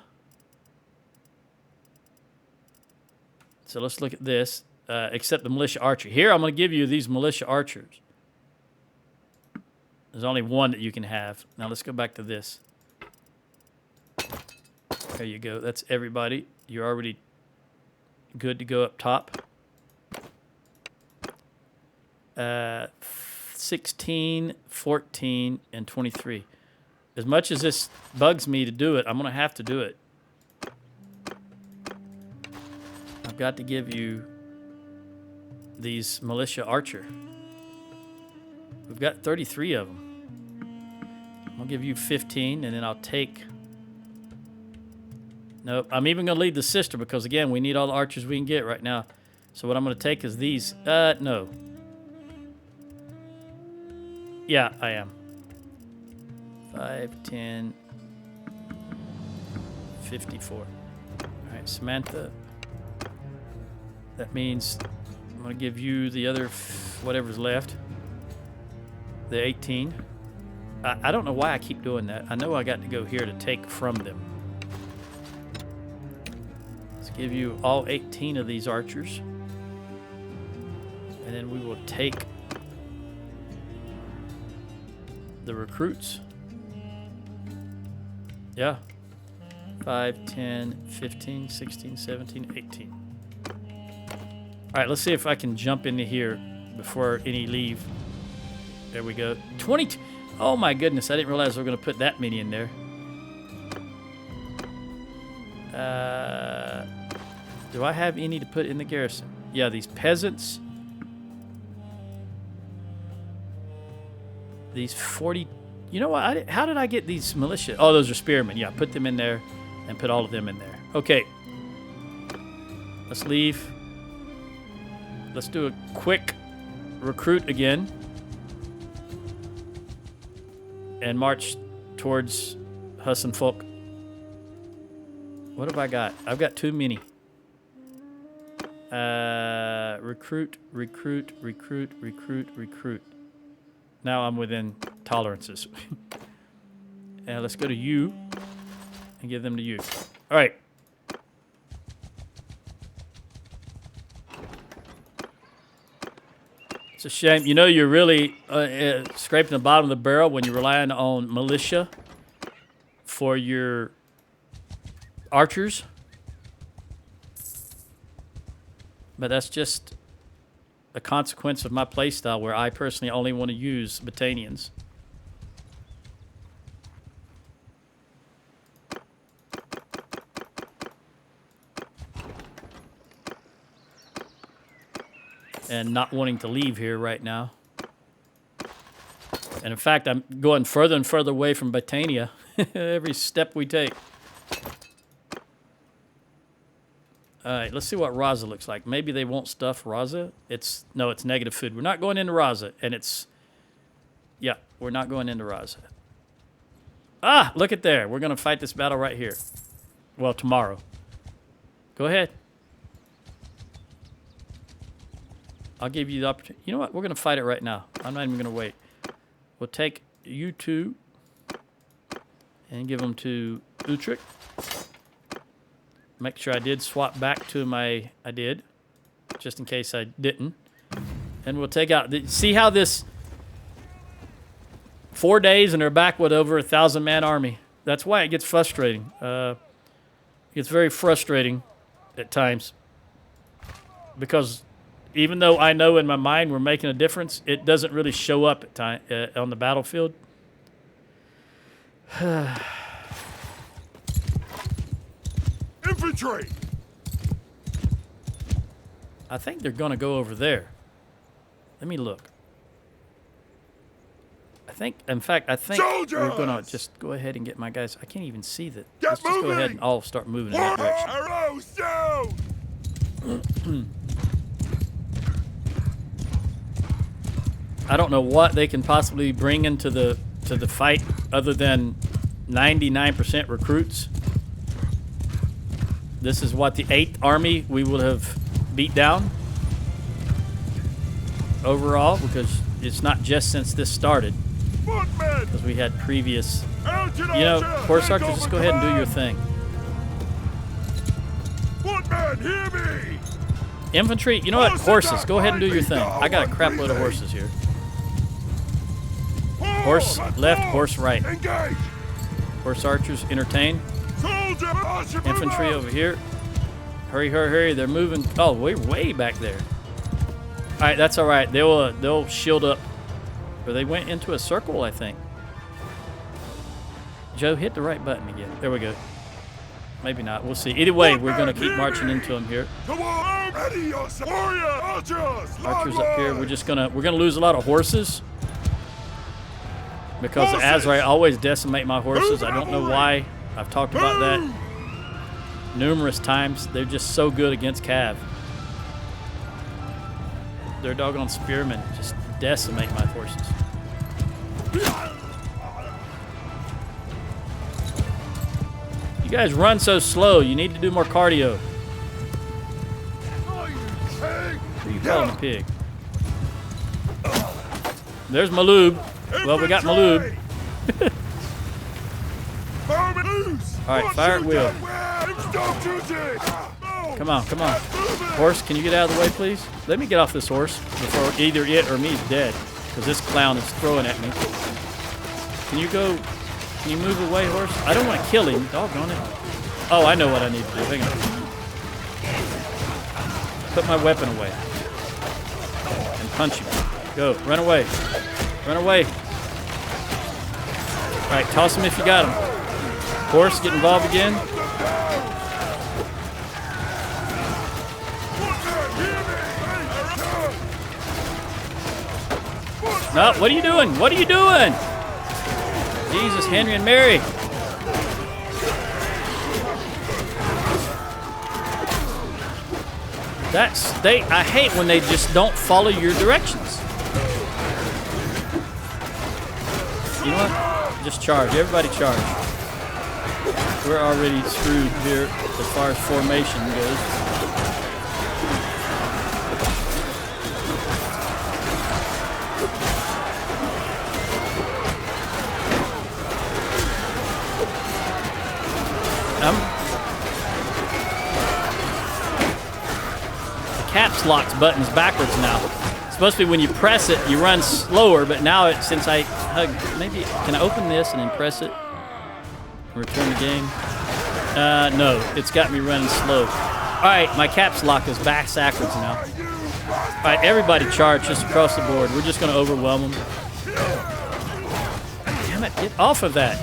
So let's look at this. Except the militia archer. Here, I'm going to give you these militia archers. There's only 1 that you can have. Now, let's go back to this. There you go. That's everybody. You're already good to go up top. 16, 14, and 23. As much as this bugs me to do it, I'm going to have to do it. I've got to give you these militia archer. We've got 33 of them. I'll give you 15, and then I'll take... Nope, I'm even going to leave the sister because, again, we need all the archers we can get right now. So what I'm going to take is these. No. Yeah, I am. 5, 10, 54. All right, Samantha. That means I'm going to give you the other whatever's left. The 18. I don't know why I keep doing that. I know I got to go here to take from them. Give you all 18 of these archers. And then we will take the recruits. Yeah. 5, 10, 15, 16, 17, 18. All right, let's see if I can jump into here before any leave. There we go. 22. Oh my goodness, I didn't realize we were going to put that many in there. Do I have any to put in the garrison? Yeah, these peasants. These 40... You know what? How did I get these militia? Oh, those are spearmen. Yeah, put them in there and put all of them in there. Okay. Let's leave. Let's do a quick recruit again. And march towards Hassan Folk. What have I got? I've got too many. Recruit. Now I'm within tolerances. And let's go to you and give them to you. All right. It's a shame. You know, you're really scraping the bottom of the barrel when you're relying on militia for your archers. But that's just a consequence of my playstyle where I personally only want to use Battanians. And not wanting to leave here right now. And in fact, I'm going further and further away from Battania every step we take. All right, let's see what Raza looks like. Maybe they won't stuff Raza. No, it's negative food. We're not going into Raza, and yeah, we're not going into Raza. Ah, look at there. We're going to fight this battle right here. Well, tomorrow. Go ahead. I'll give you the opportunity. You know what? We're going to fight it right now. I'm not even going to wait. We'll take you two and give them to Utrecht. Make sure I did swap back to my... I did. Just in case I didn't. And we'll take out... See how this... 4 days and they're back with over 1,000-man army. That's why it gets frustrating. It gets very frustrating at times. Because... even though I know in my mind we're making a difference, it doesn't really show up at time on the battlefield. Infantry! I think they're going to go over there. Let me look. In fact, I think we're going to just go ahead and get my guys. I can't even see that. Let's just go ahead and all start moving in that direction. Arrows down! I don't know what they can possibly bring into the fight other than 99% recruits. This is what the 8th army we will have beat down overall, because it's not just since this started. Because we had previous, you know, horse archers, just go ahead and do your thing. Footmen, hear me! Infantry, you know what? Horses, go ahead and do your thing. I got a crap load of horses here. Horse left, horse right. Engage! Horse archers, entertain. Infantry over here. Hurry, hurry, hurry. They're moving. Oh, we're way back there. All right, that's all right. They'll shield up. Or they went into a circle, I think. Joe, hit the right button again. There we go. Maybe not. We'll see. Either way, we're going to keep marching into them here. Come on, ready yourself. Archers up here. We're gonna lose a lot of horses. Because the Azrai always decimate my horses. I don't know why. I've talked about that numerous times. They're just so good against Cav. Their doggone spearmen just decimate my horses. You guys run so slow. You need to do more cardio. Who are you calling a pig? There's Maloob. Well, we got Maloob. Alright, fire at will. Come on, come on. Horse, can you get out of the way, please? Let me get off this horse before either it or me is dead. Because this clown is throwing at me. Can you go... Can you move away, horse? I don't want to kill him. Doggone it. Oh, I know what I need to do. Hang on. Put my weapon away. And punch him. Go. Run away. Run away. All right, toss him if you got him. Horse, get involved again. No, what are you doing? What are you doing? Jesus, Henry and Mary. I hate when they just don't follow your directions. You know what? Just charge. Everybody charge. We're already screwed here as far as formation goes. The caps locks button's backwards now. It's supposed to be when you press it, you run slower, but now since I hug, maybe, can I open this and then press it? Return the game. No, it's got me running slow. All right, my caps lock is backwards now. All right, everybody charge just across the board. We're just going to overwhelm them. Damn it, get off of that.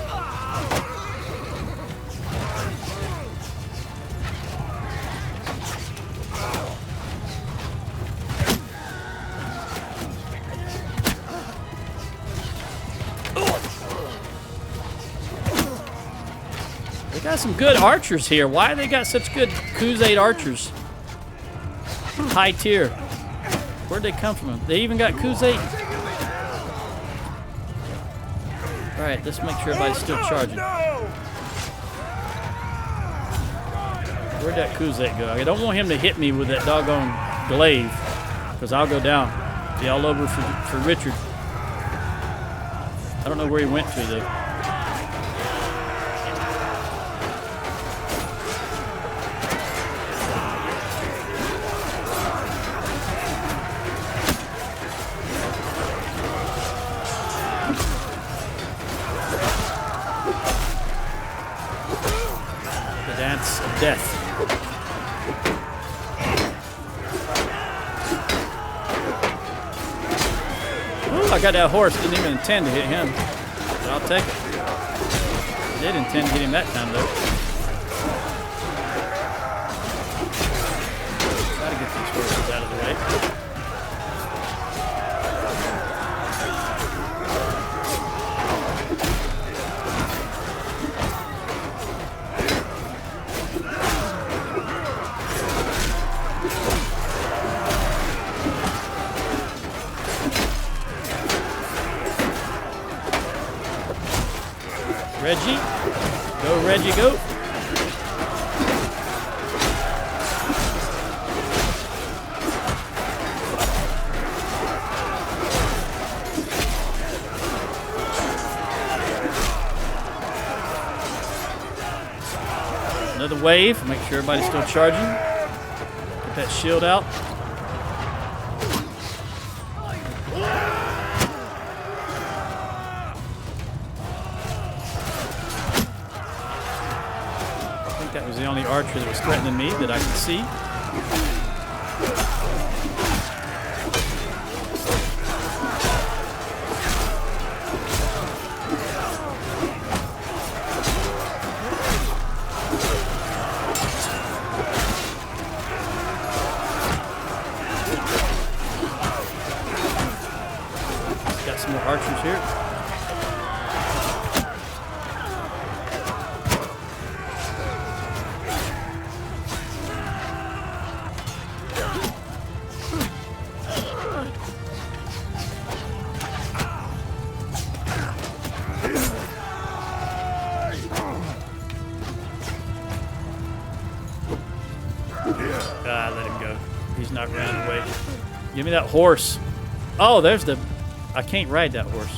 They got some good archers here. Why they got such good Crusade archers? High tier. Where'd they come from? They even got Crusade. All right, let's make sure everybody's still charging. Where'd that Crusade go? I don't want him to hit me with that doggone glaive, because I'll go down. Be all over for Richard. I don't know where he went to, though. Death. Ooh, I got that horse. Didn't even intend to hit him. But I'll take it. I did intend to hit him that time, though. Try to get these horses out of the way. Reggie. Go, Reggie, go. Another wave. Make sure everybody's still charging. Get that shield out. That was the only archer that was threatening me that I could see. Got some more archers here. Let him go. He's not running away. Give me that horse. Oh, there's the... I can't ride that horse.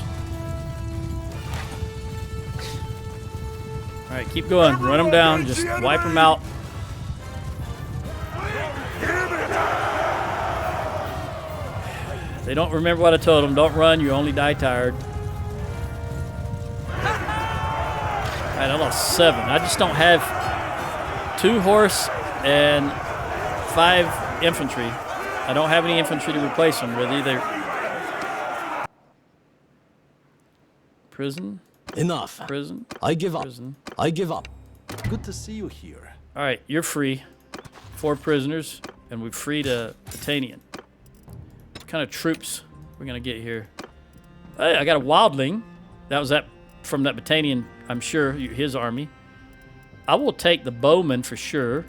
All right, keep going. Run them down. Just wipe them out. They don't remember what I told them. Don't run. You only die tired. All right, I lost 7. I just don't have 2 horse and 5 infantry. I don't have any infantry to replace them with either. Prison. Enough. Prison. I give up. Prison. I give up. Good to see you here. All right, you're free. 4 prisoners, and we've freed a Battanian. What kind of troops we're gonna get here? Hey, I got a wildling. That was from that Battanian, I'm sure, his army. I will take the bowman for sure.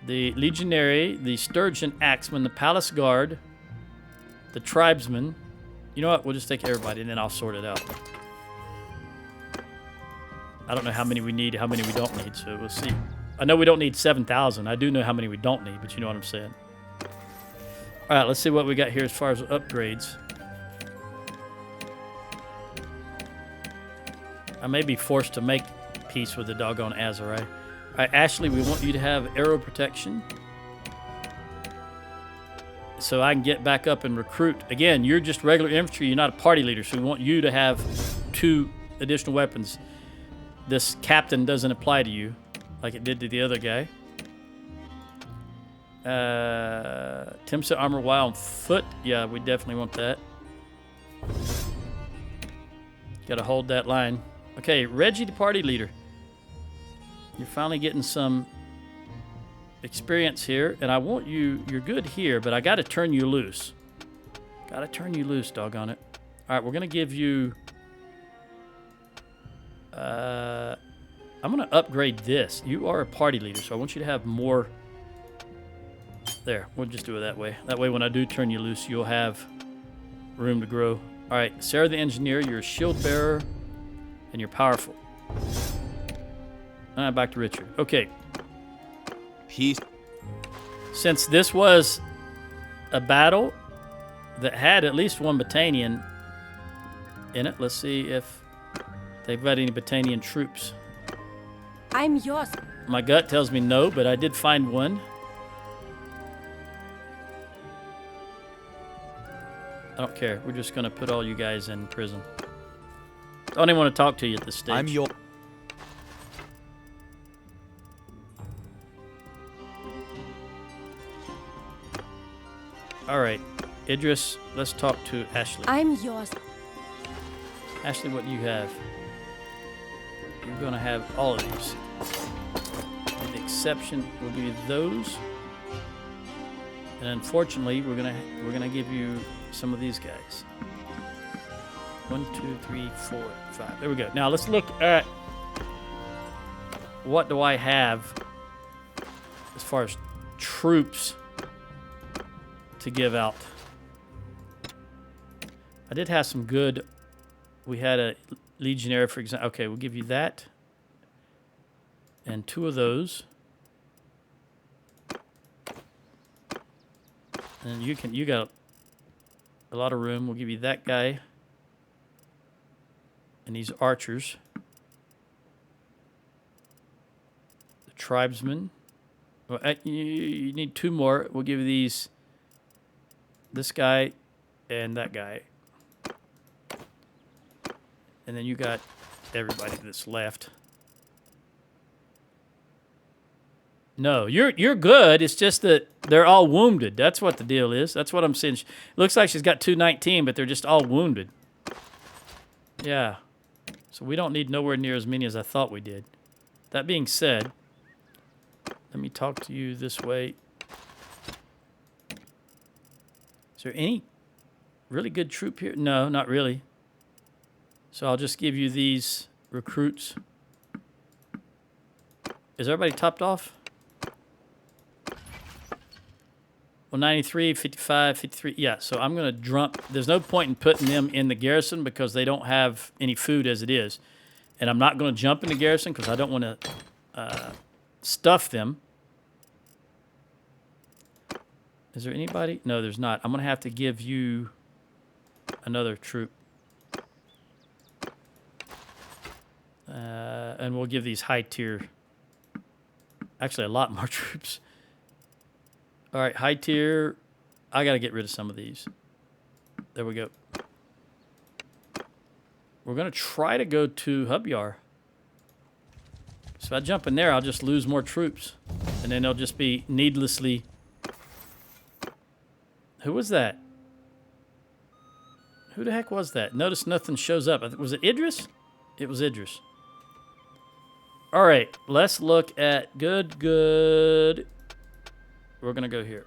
The legionary, the sturgeon axeman, the palace guard, the tribesman. You know what? We'll just take everybody, and then I'll sort it out. I don't know how many we need, how many we don't need, so we'll see. I know we don't need 7,000. I do know how many we don't need, but you know what I'm saying. All right, let's see what we got here as far as upgrades. may be forced to make peace with the doggone Azarai. All right, Ashley, we want you to have arrow protection. So I can get back up and recruit. Again, you're just regular infantry. You're not a party leader, so we want you to have 2 additional weapons. This captain doesn't apply to you like it did to the other guy. 10% armor while on foot. Yeah, we definitely want that. Got to hold that line. Okay, Reggie, the party leader. You're finally getting some experience here, and I want you. You're good here, but I got to turn you loose. Got to turn you loose, doggone it. All right, we're gonna give you. I'm gonna upgrade this. You are a party leader, so I want you to have more. There, we'll just do it that way. That way, when I do turn you loose, you'll have room to grow. All right, Sarah the engineer, you're a shield bearer, and you're powerful. Back to Richard. Okay. Peace. Since this was a battle that had at least one Battanian in it, let's see if they've got any Battanian troops. I'm yours. My gut tells me no, but I did find one. I don't care. We're just going to put all you guys in prison. I don't even want to talk to you at this stage. I'm your. All right, Idris, let's talk to Ashley. I'm yours. Ashley, what do you have? You're going to have all of these. With the exception, we'll give you those. And unfortunately, we're gonna give you some of these guys. 1, 2, 3, 4, 5. There we go. Now let's look at what do I have as far as troops to give out. I did have some good. We had a legionnaire, for example. Okay, we'll give you that and 2 of those. And you got a lot of room. We'll give you that guy and these archers. The tribesmen. Well, you need 2 more. We'll give you these. This guy and that guy. And then you got everybody that's left. No, you're good. It's just that they're all wounded. That's what the deal is. That's what I'm saying. It looks like she's got 219, but they're just all wounded. Yeah. So we don't need nowhere near as many as I thought we did. That being said, let me talk to you this way. Is there any really good troop here? No, not really. So I'll just give you these recruits. Is everybody topped off? Well, 93, 55, 53. Yeah, so I'm going to dump. There's no point in putting them in the garrison because they don't have any food as it is. And I'm not going to jump in the garrison because I don't want to stuff them. Is there anybody? No, there's not. I'm going to have to give you another troop. And we'll give these high tier. Actually, a lot more troops. All right, high tier. I got to get rid of some of these. There we go. We're going to try to go to Hubyar. So if I jump in there, I'll just lose more troops. And then they'll just be needlessly... Who was that? Who the heck was that? Notice nothing shows up. Was it Idris? It was Idris. All right, let's look at good. We're going to go here.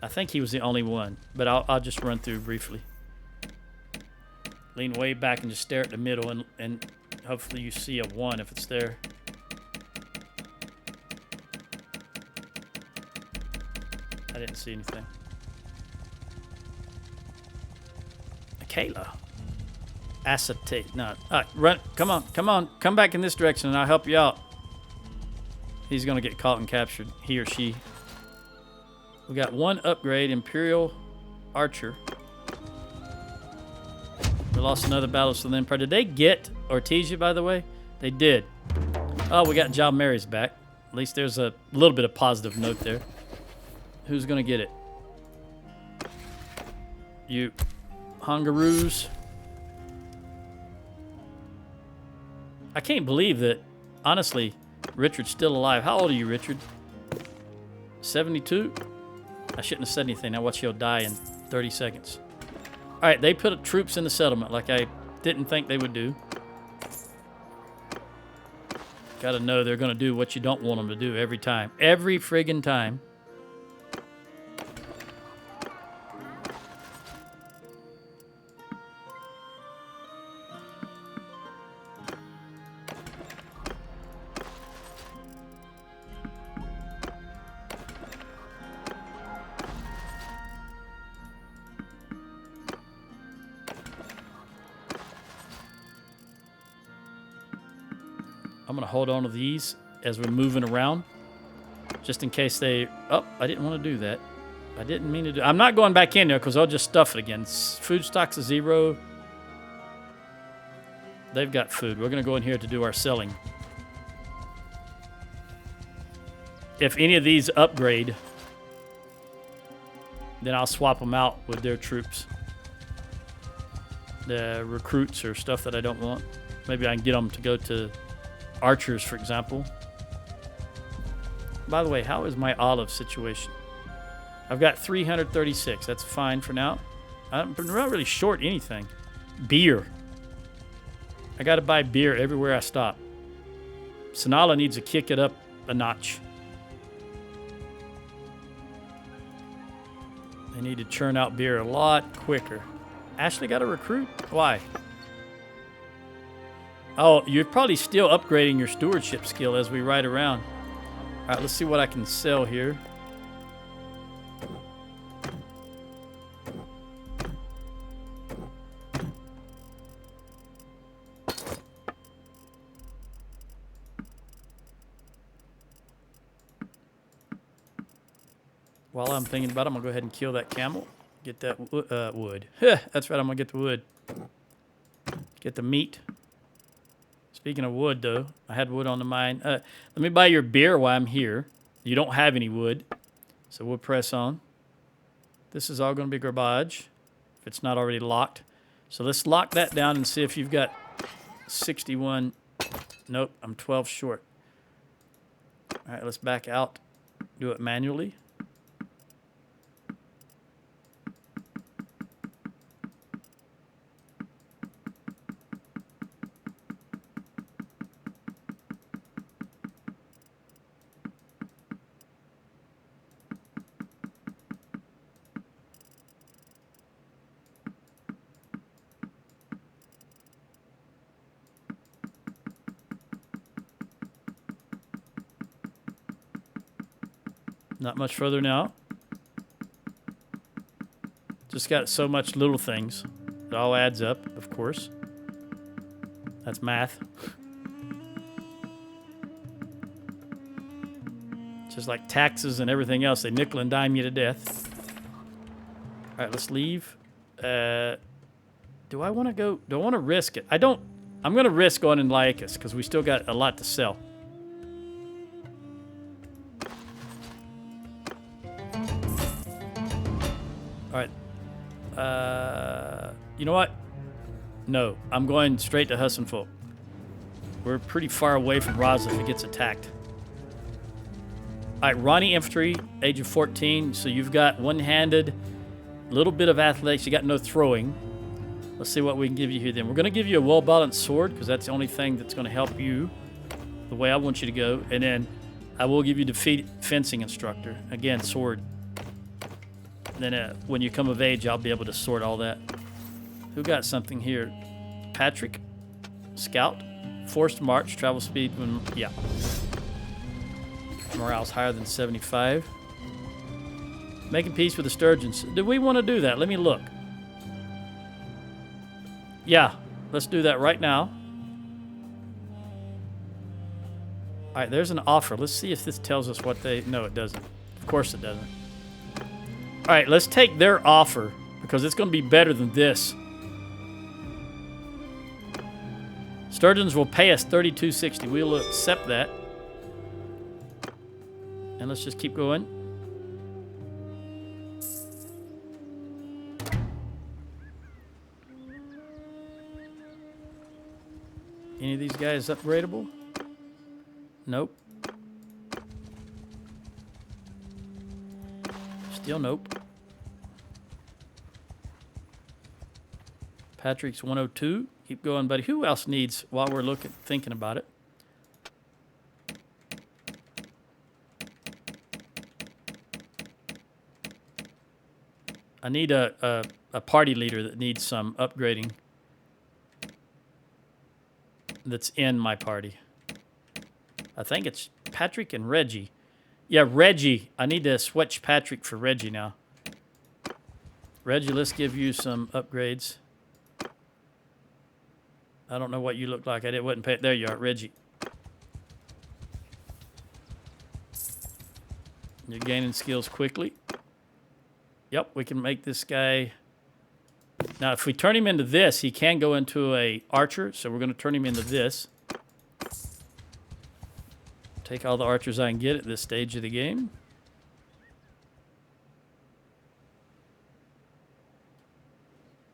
I think he was the only one, but I'll just run through briefly. Lean way back and just stare at the middle, and hopefully you see a 1 if it's there. I didn't see anything. Kayla. Acetate. No. All right, run. Come on. Come back in this direction, and I'll help you out. He's going to get caught and captured. He or she. We got 1 upgrade, Imperial Archer. We lost another battle to the Empire. Did they get Ortesia, by the way? They did. Oh, we got John Mary's back. At least there's a little bit of positive note there. Who's going to get it? You Hongaroos. I can't believe that, honestly, Richard's still alive. How old are you, Richard? 72? I shouldn't have said anything. Now watch, he'll die in 30 seconds. All right, they put troops in the settlement like I didn't think they would do. Got to know they're going to do what you don't want them to do every time. Every friggin' time. I'm going to hold on to these as we're moving around, just in case they... Oh, I didn't want to do that. I didn't mean to do... I'm not going back in there because I'll just stuff it again. Food stocks are 0. They've got food. We're going to go in here to do our selling. If any of these upgrade, then I'll swap them out with their troops. The recruits or stuff that I don't want. Maybe I can get them to go to... archers, for example. By the way, how is my olive situation? I've got 336. That's fine for now. I'm not really short anything. Beer. I got to buy beer everywhere I stop. Sanala needs to kick it up a notch. They need to churn out beer a lot quicker. Ashley got a recruit? Why? Oh, you're probably still upgrading your stewardship skill as we ride around. All right, let's see what I can sell here. While I'm thinking about it, I'm going to go ahead and kill that camel. Get that wood. That's right, I'm going to get the wood. Get the meat. Speaking of wood, though, I had wood on the mine. Let me buy your beer while I'm here. You don't have any wood, so we'll press on. This is all going to be garbage, if it's not already locked. So let's lock that down and see if you've got 61. Nope, I'm 12 short. All right, let's back out. Do it manually. Not much further now. Just got so much little things. It all adds up, of course. That's math. Just like taxes and everything else, they nickel and dime you to death. All right, let's leave. Do I want to go? Do I want to risk it? I don't. I'm going to risk going in Lycus because we still got a lot to sell. All right. You know what? No, I'm going straight to Hussenfolk. We're pretty far away from Raza if it gets attacked. All right, Ronnie Infantry, age of 14. So you've got one-handed, little bit of athletics. You got no throwing. Let's see what we can give you here then. We're going to give you a well-balanced sword because that's the only thing that's going to help you the way I want you to go. And then I will give you fencing instructor. Again, sword. And then when you come of age, I'll be able to sort all that. Who got something here? Patrick, scout, forced march, travel speed. Yeah. Morale's higher than 75. Making peace with the Sturgeons. Do we want to do that? Let me look. Yeah, let's do that right now. All right, there's an offer. Let's see if this tells us what they... No, it doesn't. Of course it doesn't. All right, let's take their offer because it's going to be better than this. Sturgeons will pay us 3260. We'll accept that. And let's just keep going. Any of these guys upgradable? Nope. Still nope. Patrick's 102. Keep going, buddy. Who else needs, while we're thinking about it? I need a party leader that needs some upgrading. That's in my party. I think it's Patrick and Reggie. Yeah, Reggie. I need to switch Patrick for Reggie now. Reggie, let's give you some upgrades. I don't know what you look like. I wasn't paying. There you are, Reggie. You're gaining skills quickly. Yep, we can make this guy. Now, if we turn him into this, he can go into a archer. So we're going to turn him into this. Take all the archers I can get at this stage of the game.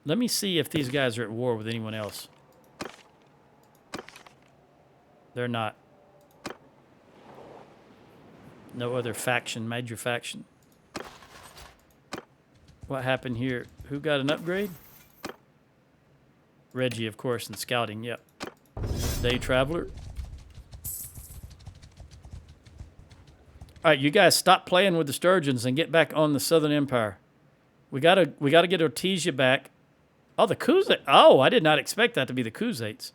Let me see if these guys are at war with anyone else. They're not. No other faction, major faction. What happened here? Who got an upgrade? Reggie, of course, in scouting, yep. Day Traveler. All right, you guys stop playing with the Sturgeons and get back on the Southern Empire. We gotta get Ortesia back. Oh, the Khuzaits. Oh, I did not expect that to be the Khuzaits.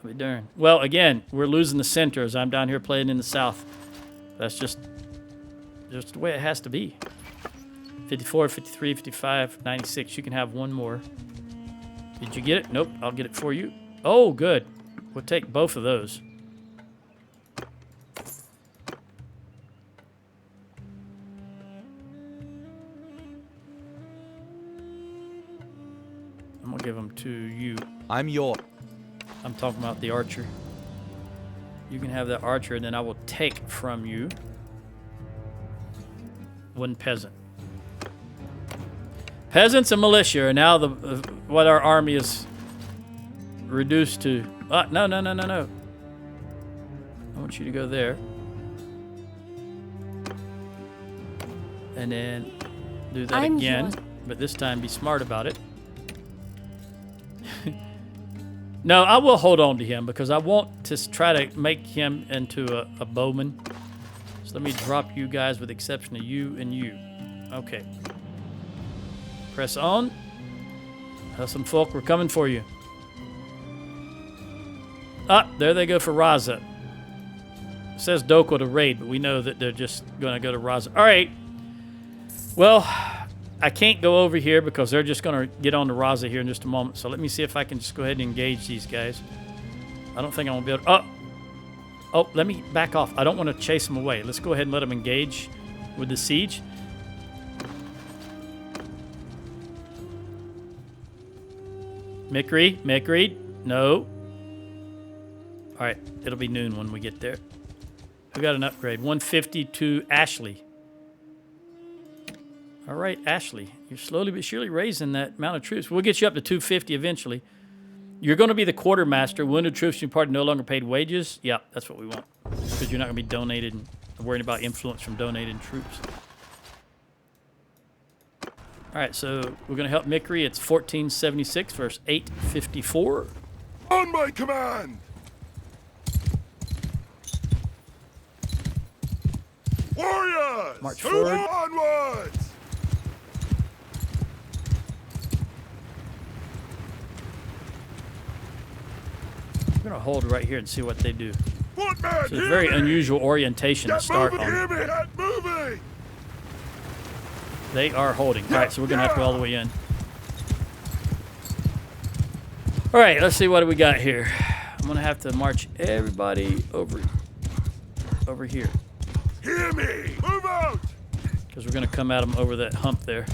I'll be darned. Well, again, we're losing the center as I'm down here playing in the south. That's just the way it has to be. 54, 53, 55, 96. You can have one more. Did you get it? Nope. I'll get it for you. Oh, good. We'll take both of those. I'm going to give them to you. I'm your. I'm talking about the archer. You can have that archer, and then I will take from you one peasant. Peasants and militia are now what our army is reduced to. No. I want you to go there. And then do that again. But this time be smart about it. No, I will hold on to him because I want to try to make him into a bowman. So let me drop you guys with the exception of you and you. Okay. Press on. Some folk, we're coming for you. There they go for Raza. It says Doko to raid, but we know that they're just going to go to Raza. All right. Well, I can't go over here because they're just going to get on to Raza here in just a moment. So let me see if I can just go ahead and engage these guys. I don't think I'm going to be able to... Oh, let me back off. I don't want to chase them away. Let's go ahead and let them engage with the siege. Mickreed, no. All right, it'll be noon when we get there. Who got an upgrade? 150 to Ashley. All right, Ashley, you're slowly but surely raising that amount of troops. We'll get you up to 250 eventually. You're going to be the quartermaster. Wounded troops in your party no longer paid wages. Yeah, that's what we want. Because you're not going to be donated and worrying about influence from donated troops. All right, so we're going to help Mickri. It's 1476 verse 854. On my command! Warriors! March Move forward. onwards! We're going to hold right here and see what they do. Footman, It's a very unusual orientation to Get start moving, on. hear me, get moving! They are holding. All right, so we're going to have to go all the way in. All right, let's see what we got here. I'm going to have to march everybody over here. Hear me! Move out! Because we're going to come at them over that hump there.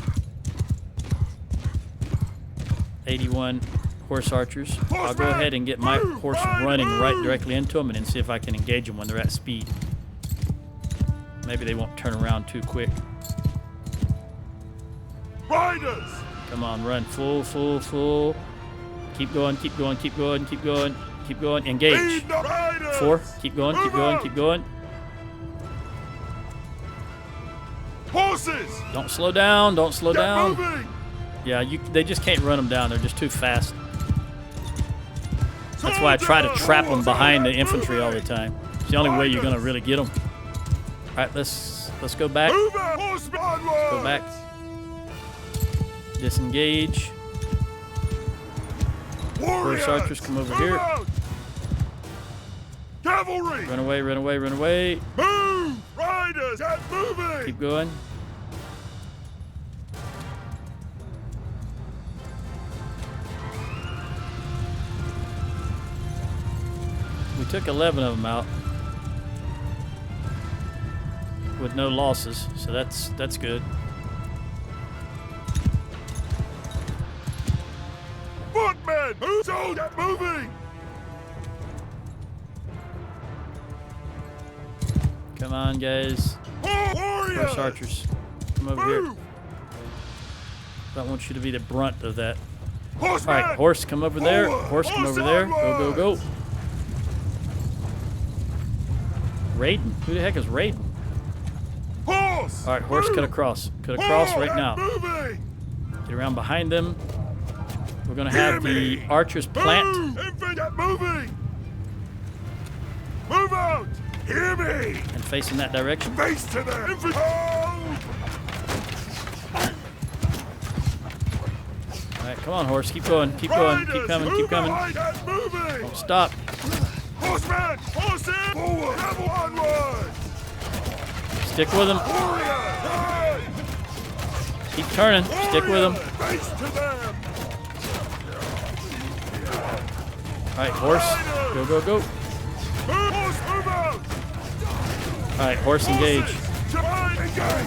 81. horse archers. I'll go ahead and get my horse running right directly into them and then see if I can engage them when they're at speed. Maybe they won't turn around too quick. Riders! Come on, run. Full, full, full. Keep going, keep going, keep going, keep going, keep going. Engage. Lead the riders! 4. Keep going, keep going, keep going. Horses! Don't slow down, don't slow Get down. moving! Yeah, they just can't run them down. They're just too fast. That's why I try to trap them behind the infantry all the time. It's the only way you're going to really get them. All right, let's go back. Move out! Horsemen onwards! Go back. Disengage. Warriors! Horse archers, come over Move here. out! Cavalry! Run away, run away, run away. Move! Riders, get moving! Keep going. We took 11 of them out with no losses, so that's good. Footmen! Move! So get moving! Come on, guys. Warriors! Horse archers, come over here. Move! Don't want you to be the brunt of that. All Horsemen! right, horse, come over there. Forward! Horse, come over there. Go, go, go. Raiden? Who the heck is Raiden? Horse! All right, horse, cut across. Cut across right now. Moving! Get around behind them. We're going to have the archers plant. Move! Infantry, get moving! Move out! Hear me! And face in that direction. Face to them! Infantry! Hold! All right, come on, horse. Keep going. Keep going. Keep Riders, coming. move Keep coming. out! Get moving! Don't stop. Horsemen! Horses! Forward! Travel onward! Stick with them. Warrior! Turn! Keep turning. Stick with them. Face to them! All right, horse. Go, go, go. Move! Horse, move out! All right, horse, engage. Horses, divide, engage!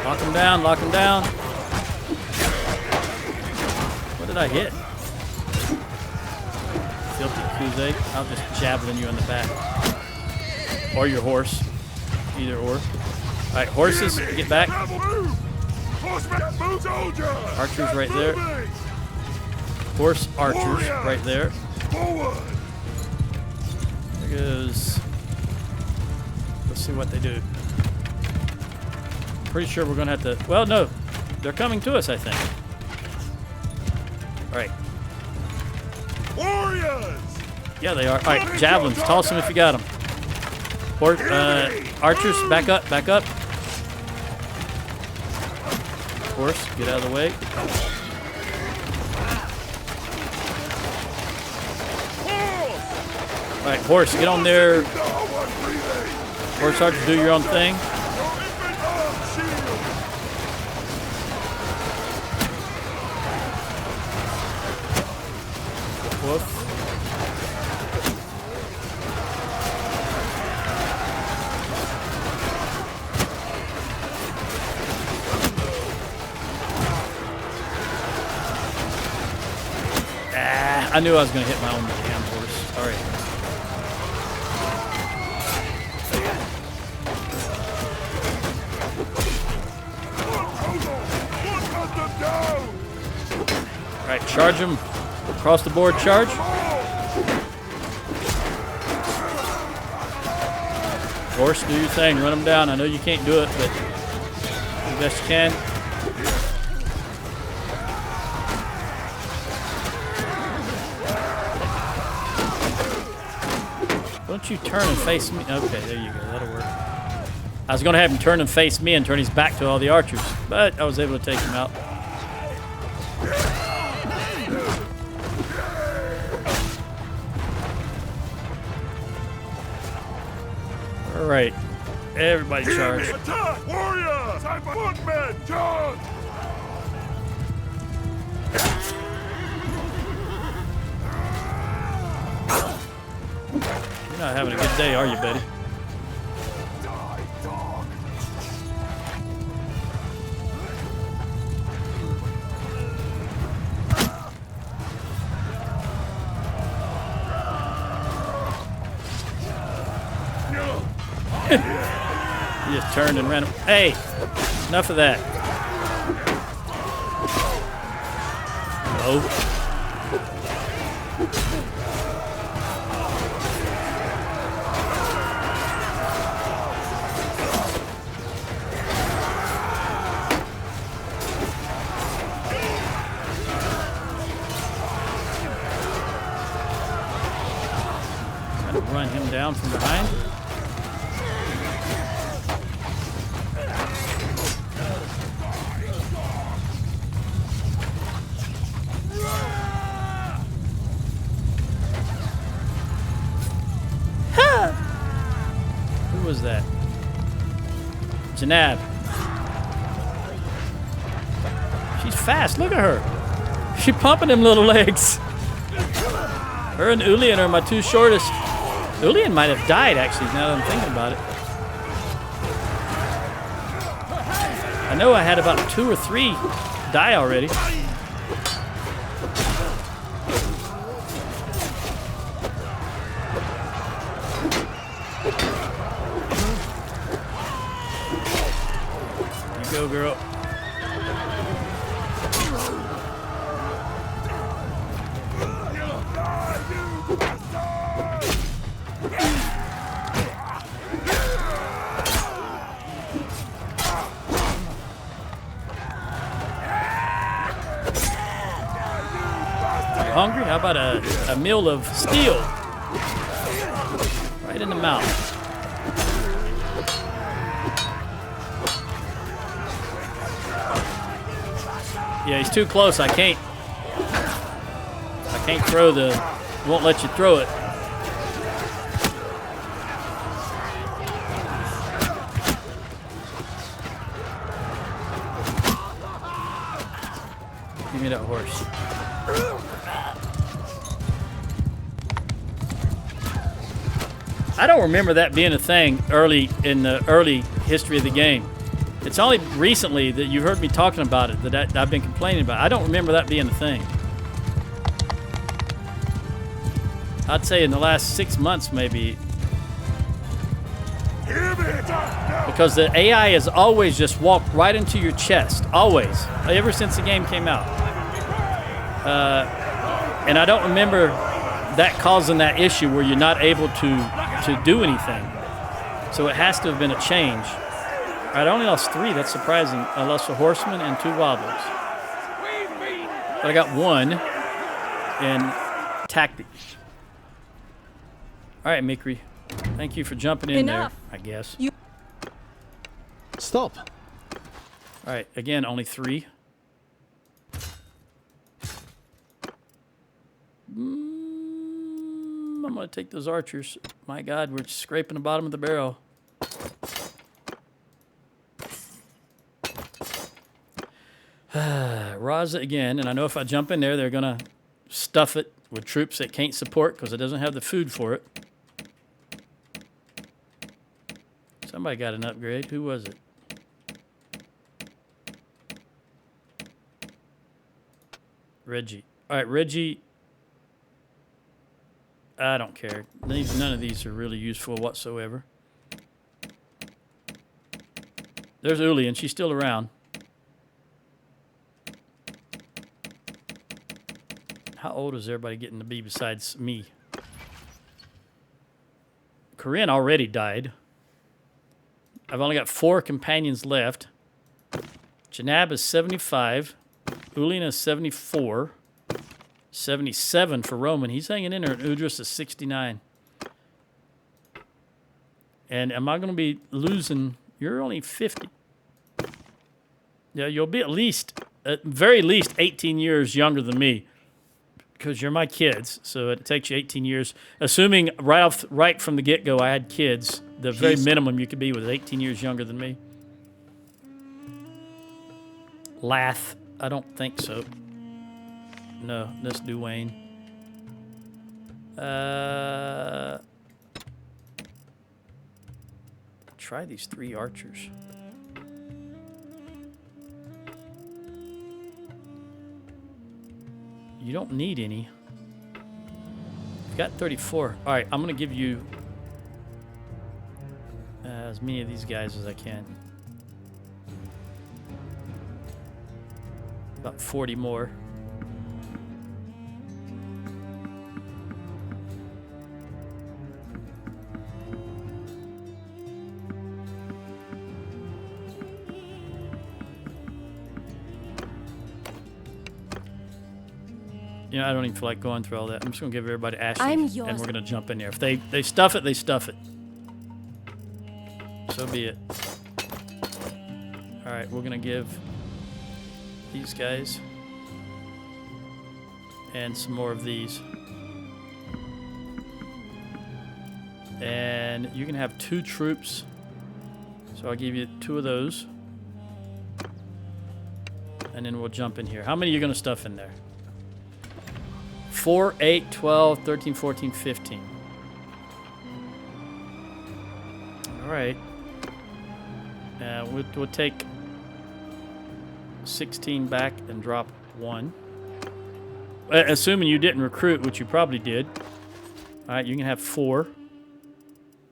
Lock him down. Lock him down. What did I hit? Filthy Kuze. I'll just javelin you in the back. Or your horse. Either or. All right, horses, get back. Travel, move! Horsemen, get move, soldier! Archers right there. Moving! Horse archers right there. Forward! There goes. Let's see what they do. Pretty sure we're gonna have to. Well, no, they're coming to us, I think. All right. Warriors! Yeah, they are. All right, javelins. Toss them if you got them. Archers, back up, back up. Horse, get out of the way. All right, horse, get on there. Horse archers, do your own thing. Woof. I knew I was going to hit my own damn horse. Sorry. All right, charge them. Across the board, charge. Horse, do your thing. Run them down. I know you can't do it, but do the best you can. Don't you turn and face me? Okay, there you go. That'll work. I was going to have him turn and face me and turn his back to all the archers, but I was able to take him out. All right. Everybody charge. Attack! Warrior! Time for footmen! Charge! You're not having a good day, are you, Betty? turned and ran. Hey, enough of that. Oh. Run him down from behind. Who was that? Janab. She's fast. Look at her. She's pumping them little legs. Her and Ulian are my two shortest. Ulian might have died, actually, now that I'm thinking about it. I know I had about 2 or 3 die already. You go, girl. Hungry? How about a meal of steel? Right in the mouth. Yeah, he's too close. I can't throw the... Won't let you throw it. Give me that horse. I don't remember that being a thing early in the early history of the game. It's only recently that you heard me talking about it that I've been complaining about. I don't remember that being a thing. I'd say in the last 6 months, maybe. Because the AI has always just walked right into your chest. Always. Ever since the game came out. And I don't remember that causing that issue where you're not able to do anything. So it has to have been a change. All right, I only lost 3. That's surprising. I lost a horseman and 2 wobblers. But I got 1 in tactics. All right, Mikri. Thank you for jumping in there, I guess. Stop. All right, again, only 3. I'm going to take those archers. My God, we're scraping the bottom of the barrel. Raza again, and I know if I jump in there, they're going to stuff it with troops that can't support because it doesn't have the food for it. Somebody got an upgrade. Who was it? Reggie. All right, Reggie. I don't care. None of these are really useful whatsoever. There's Ulian. She's still around. How old is everybody getting to be besides me? Corinne already died. I've only got 4 companions left. Janab is 75. Ulian is 74. 77 for Roman. He's hanging in there. And Udris is 69. And am I going to be losing? You're only 50. Yeah, you'll be at very least 18 years younger than me. Because you're my kids, so it takes you 18 years. Assuming right from the get-go I had kids, the very minimum you could be was 18 years younger than me. Lath, I don't think so. No, let's do Wayne. Try these 3 archers. You don't need any. You've got 34. All right, I'm going to give you... as many of these guys as I can. About 40 more. You know, I don't even feel like going through all that. I'm just gonna give everybody Ashley, I'm and yours. we're gonna jump in there. If they stuff it, they stuff it. So be it. All right, we're gonna give these guys and some more of these, and you can have 2 troops. So I'll give you 2 of those, and then we'll jump in here. How many are you gonna stuff in there? 4, 8, 12, 13, 14, 15. All right. We'll take 16 back and drop 1. Assuming you didn't recruit, which you probably did. All right, you can have 4.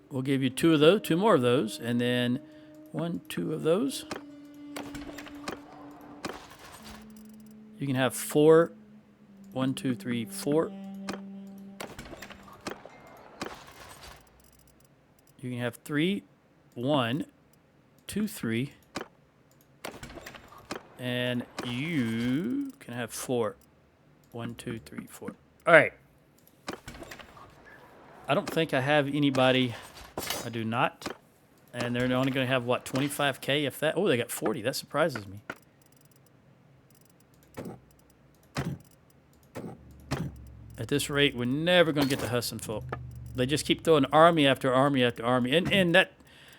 We'll give you 2 of those, 2 more of those, and then 1, 2 of those. You can have 4. 1, 2, 3, 4. You can have 3. 1, 2, 3. And you can have 4. 1, 2, 3, 4. All right. I don't think I have anybody. I do not. And they're only going to have, what, 25K if that? Oh, they got 40. That surprises me. At this rate, we're never going to get the Husson folk. They just keep throwing army after army after army. And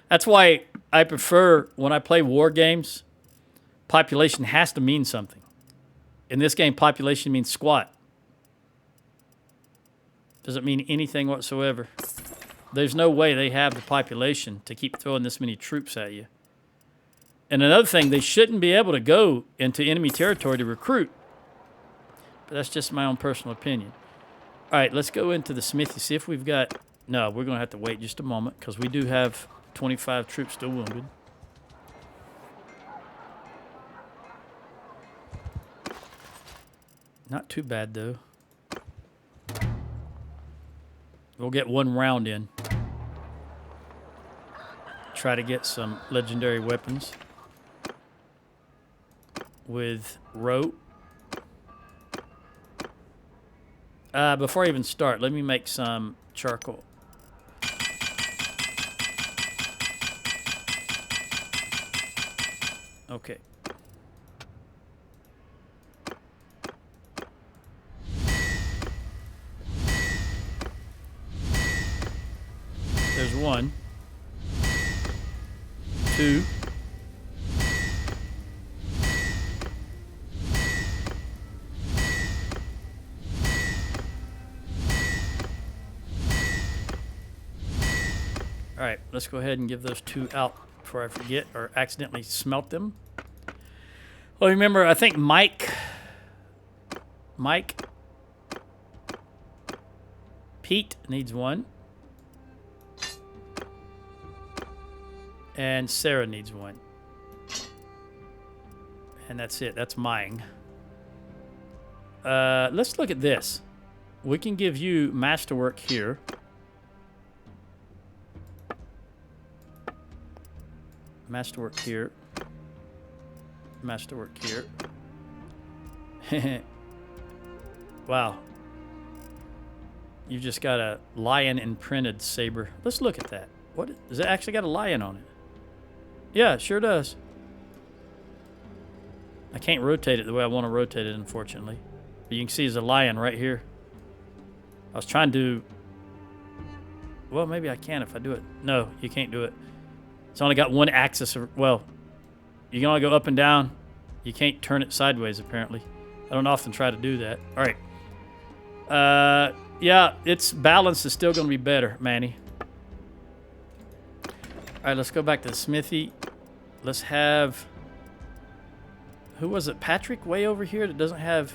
that's why I prefer, when I play war games, population has to mean something. In this game, population means squat. Doesn't mean anything whatsoever. There's no way they have the population to keep throwing this many troops at you. And another thing, they shouldn't be able to go into enemy territory to recruit. But that's just my own personal opinion. All right, let's go into the smithy, see if we've got... No, we're going to have to wait just a moment because we do have 25 troops still wounded. Not too bad, though. We'll get 1 round in. Try to get some legendary weapons with rope. Before I even start, let me make some charcoal. Okay. There's 1, 2. All right, let's go ahead and give those 2 out before I forget or accidentally smelt them. Well, remember, I think Mike, Pete needs 1. And Sarah needs 1. And that's it. That's mine. Let's look at this. We can give you masterwork here. Masterwork here. Masterwork here. Wow. You just got a lion imprinted saber. Let's look at that. What does it actually got a lion on it? Yeah, it sure does. I can't rotate it the way I want to rotate it, unfortunately. But you can see there's a lion right here. I was trying to... Well, maybe I can if I do it. No, you can't do it. It's only got 1 axis. Well, you can only go up and down. You can't turn it sideways, apparently. I don't often try to do that. All right. Yeah, its balance is still going to be better, Manny. All right, let's go back to the smithy. Let's have... Who was it? Patrick way over here that doesn't have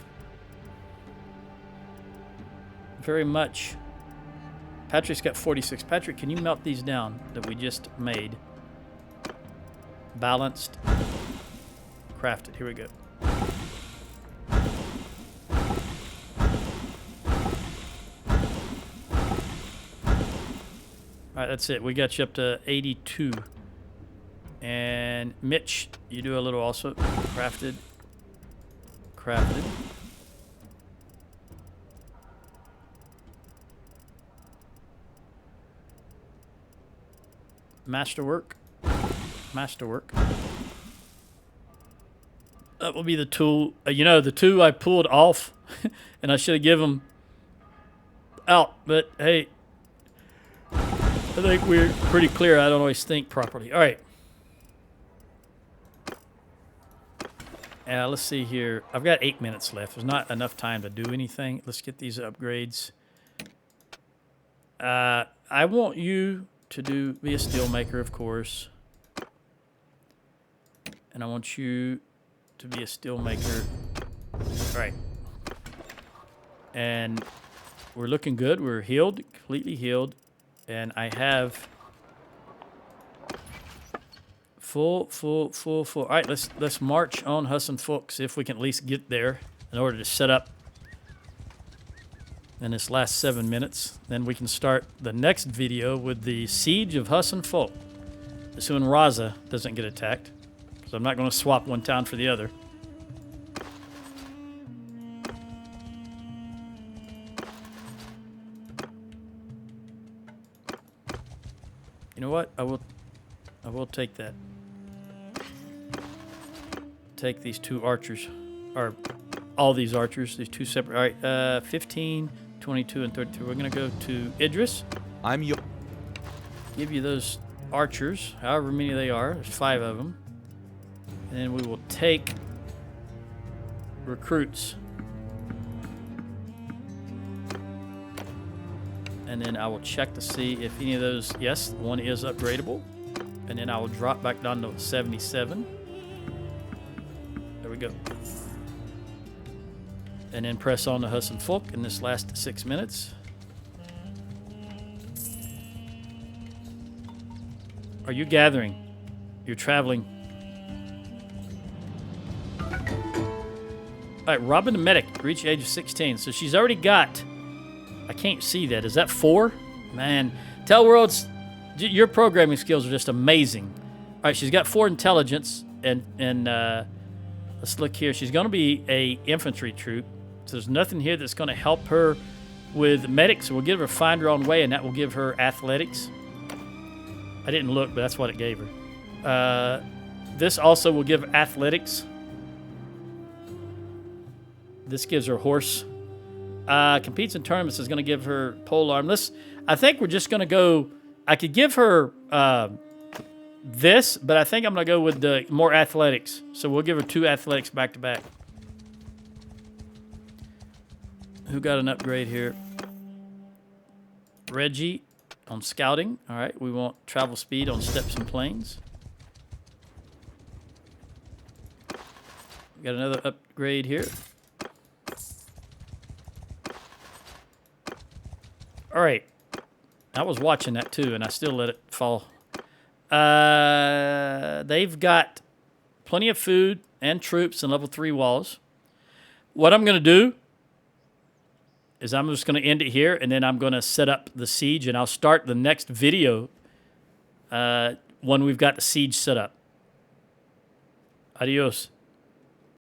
very much. Patrick's got 46. Patrick, can you melt these down that we just made? Balanced. Crafted. Here we go. All right, that's it. We got you up to 82. And Mitch, you do a little also. Crafted. Crafted. Masterwork. Masterwork. That will be the tool. You know, the two I pulled off, and I should have given them out. But hey, I think we're pretty clear. I don't always think properly. All right. Let's see here. I've got 8 minutes left. There's not enough time to do anything. Let's get these upgrades. I want you to be a steelmaker, of course. And I want you to be a steelmaker. All right. And we're looking good. We're healed, completely healed. And I have full. All right, let's march on Hassan Folk, see if we can at least get there in order to set up in this last 7 minutes. Then we can start the next video with the Siege of Hassan Folk. Assuming Raza doesn't get attacked, because I'm not going to swap one town for the other. You know what? I will take that. Take these two archers, or all these archers, these two separate. All right, 15, 22, and 33. We're going to go to Idris. I'm your. Give you those archers, however many they are. There's 5 of them. And then we will take recruits. And then I will check to see if any of those, yes, one is upgradable. And then I will drop back down to 77. There we go. And then press on to Hassan Folk in this last 6 minutes. Are you gathering? You're traveling. All right, Robin the Medic, reach age of 16. So she's already got, I can't see that. Is that 4? Man, Tell Worlds, your programming skills are just amazing. All right, she's got 4 intelligence, and let's look here. She's going to be a infantry troop. So there's nothing here that's going to help her with medics. So we'll give her find her own way, and that will give her athletics. I didn't look, but that's what it gave her. This also will give athletics. This gives her horse. Competes in tournaments is going to give her pole arm. I think we're just going to go. I could give her this, but I think I'm going to go with the more athletics. So we'll give her 2 athletics back to back. Who got an upgrade here? Reggie on scouting. All right, we want travel speed on steps and plains. We got another upgrade here. All right. I was watching that too, and I still let it fall. They've got plenty of food and troops and level 3 walls. What I'm going to do is I'm just going to end it here, and then I'm going to set up the siege, and I'll start the next video when we've got the siege set up. Adios.